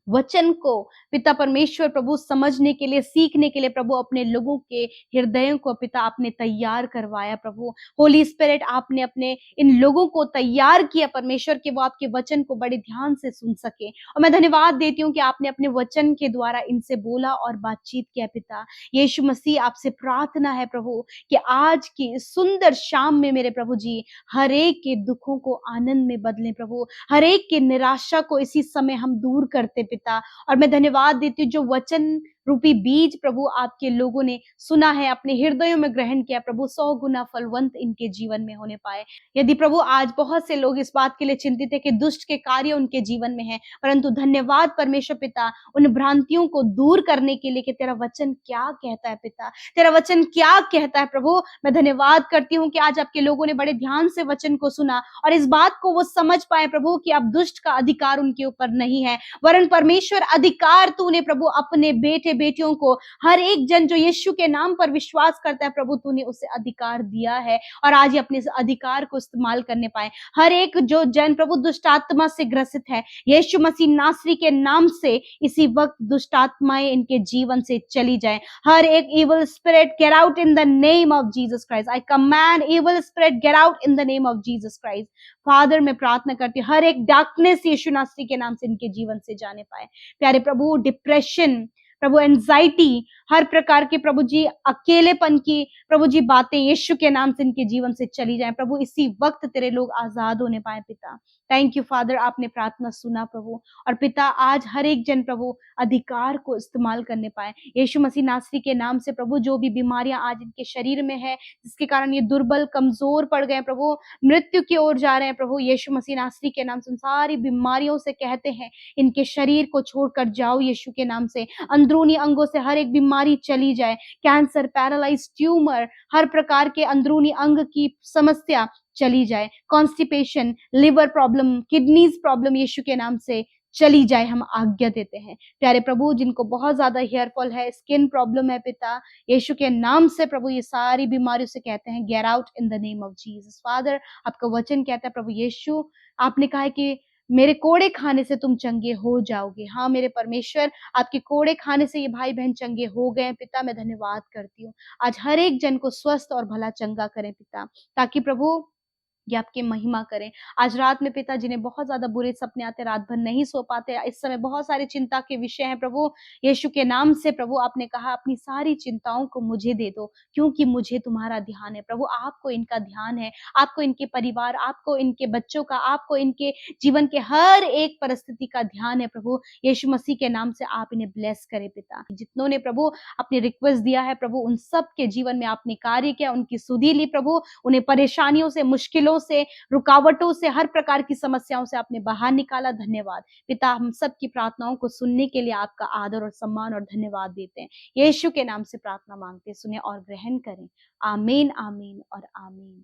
वचन को पिता परमेश्वर प्रभु समझने के लिए, सीखने के लिए प्रभु अपने लोगों के हृदयों को पिता आपने तैयार करवाया प्रभु। होली स्पिरिट आपने अपने इन लोगों को तैयार किया परमेश्वर, कि वो आपके वचन को बड़े ध्यान से सुन सके। और मैं धन्यवाद देती हूँ कि आपने अपने वचन के द्वारा इनसे बोला और बातचीत किया पिता। यीशु मसीह आपसे प्रार्थना है प्रभु कि आज की सुंदर शाम में मेरे प्रभु जी हर एक के दुखों को आनंद में बदलें प्रभु, हर एक की निराशा को इसी समय हम दूर करते पिता। और मैं धन्यवाद देती हूँ जो वचन रूपी बीज प्रभु आपके लोगों ने सुना है, अपने हृदयों में ग्रहण किया प्रभु, 100 गुना फलवंत इनके जीवन में होने पाए। यदि प्रभु आज बहुत से लोग इस बात के लिए चिंतित है कि दुष्ट के कार्य उनके जीवन में है, परंतु धन्यवाद परमेश्वर पिता उन भ्रांतियों को दूर करने के लिए कि तेरा वचन क्या कहता है पिता, तेरा वचन क्या कहता है प्रभु। मैं धन्यवाद करती हूँ कि आज आपके लोगों ने बड़े ध्यान से वचन को सुना और इस बात को वो समझ पाए प्रभु कि अब दुष्ट का अधिकार उनके ऊपर नहीं है, वरन परमेश्वर अधिकार तूने प्रभु अपने बेटे बेटियों को, हर एक जन जो यीशु के नाम पर विश्वास करता है प्रभु, तूने उसे अधिकार दिया है और आज ये अपने अधिकार को इस्तेमाल करने पाए। हर एक जो जन प्रभु दुष्ट आत्मा से ग्रसित है, यीशु मसीह नासरी के नाम से इसी वक्त दुष्ट आत्माएं इनके जीवन से चली जाए। हर एक evil spirit get out in the name of Jesus Christ. I command evil spirit get out in the name of Jesus Christ. Father मैं प्रार्थना करती हूँ हर एक डार्कनेस यीशु नासरी के नाम से इनके जीवन से जाने पाए। प्यारे प्रभु डिप्रेशन प्रभु, एंजाइटी, हर प्रकार के प्रभु जी अकेलेपन की प्रभु जी बातें यीशु के नाम से इनके जीवन से चली जाएं प्रभु, इसी वक्त तेरे लोग आजाद होने पाए पिता। थैंक यू फादर, आपने प्रार्थना सुना प्रभु, और पिता आज हर एक जन प्रभु अधिकार को इस्तेमाल करने पाए यीशु मसीह नासरी के नाम से प्रभु। जो भी बीमारियां आज इनके शरीर में है जिसके कारण ये दुर्बल कमजोर पड़ गए प्रभु, मृत्यु की ओर जा रहे हैं प्रभु, यीशु मसीह नासरी के नाम से उन सारी बीमारियों से कहते हैं इनके शरीर को छोड़कर जाओ यीशु के नाम से। अंदरूनी अंगों से हर एक बीमारी चली जाए, कैंसर, पैरालाइज, ट्यूमर, हर प्रकार के अंदरूनी अंग की समस्या चली जाए, constipation, liver problem, kidneys problem Yeshu के नाम से चली जाए, हम आज्ञा देते हैं। प्यारे प्रभु जिनको बहुत ज्यादा हेयर फॉल है, स्किन प्रॉब्लम है पिता, यीशु के नाम से प्रभु ये सारी बीमारियों से कहते हैं get out in the name of Jesus. Father आपका वचन कहता है प्रभु यीशु, आपने कहा है कि मेरे कोड़े खाने से तुम चंगे हो जाओगे। हाँ मेरे परमेश्वर, आपके कोड़े खाने से ये भाई बहन चंगे हो गए पिता। मैं धन्यवाद करती हूँ, आज हर एक जन को स्वस्थ और भला चंगा करें पिता, ताकि प्रभु ये आपकी महिमा करें। आज रात में पिता जिन्हें बहुत ज्यादा बुरे सपने आते, रात भर नहीं सो पाते, इस समय बहुत सारे चिंता के विषय हैं प्रभु, यीशु के नाम से प्रभु आपने कहा अपनी सारी चिंताओं को मुझे दे दो क्योंकि मुझे तुम्हारा ध्यान है प्रभु। आपको इनका ध्यान है, आपको इनके परिवार, आपको इनके बच्चों का, आपको इनके जीवन के हर एक परिस्थिति का ध्यान है प्रभु। यीशु मसीह के नाम से आप इन्हें ब्लेस करें पिता। जितनों ने प्रभु अपने रिक्वेस्ट दिया है प्रभु, उन सब के जीवन में आपने कार्य किया, उनकी सुधि ली प्रभु, उन्हें परेशानियों से, मुश्किलों से, रुकावटों से, हर प्रकार की समस्याओं से आपने बाहर निकाला। धन्यवाद पिता, हम सब की प्रार्थनाओं को सुनने के लिए आपका आदर और सम्मान और धन्यवाद देते हैं। यीशु के नाम से प्रार्थना मांगते, सुने और ग्रहण करें। आमीन, आमीन और आमीन।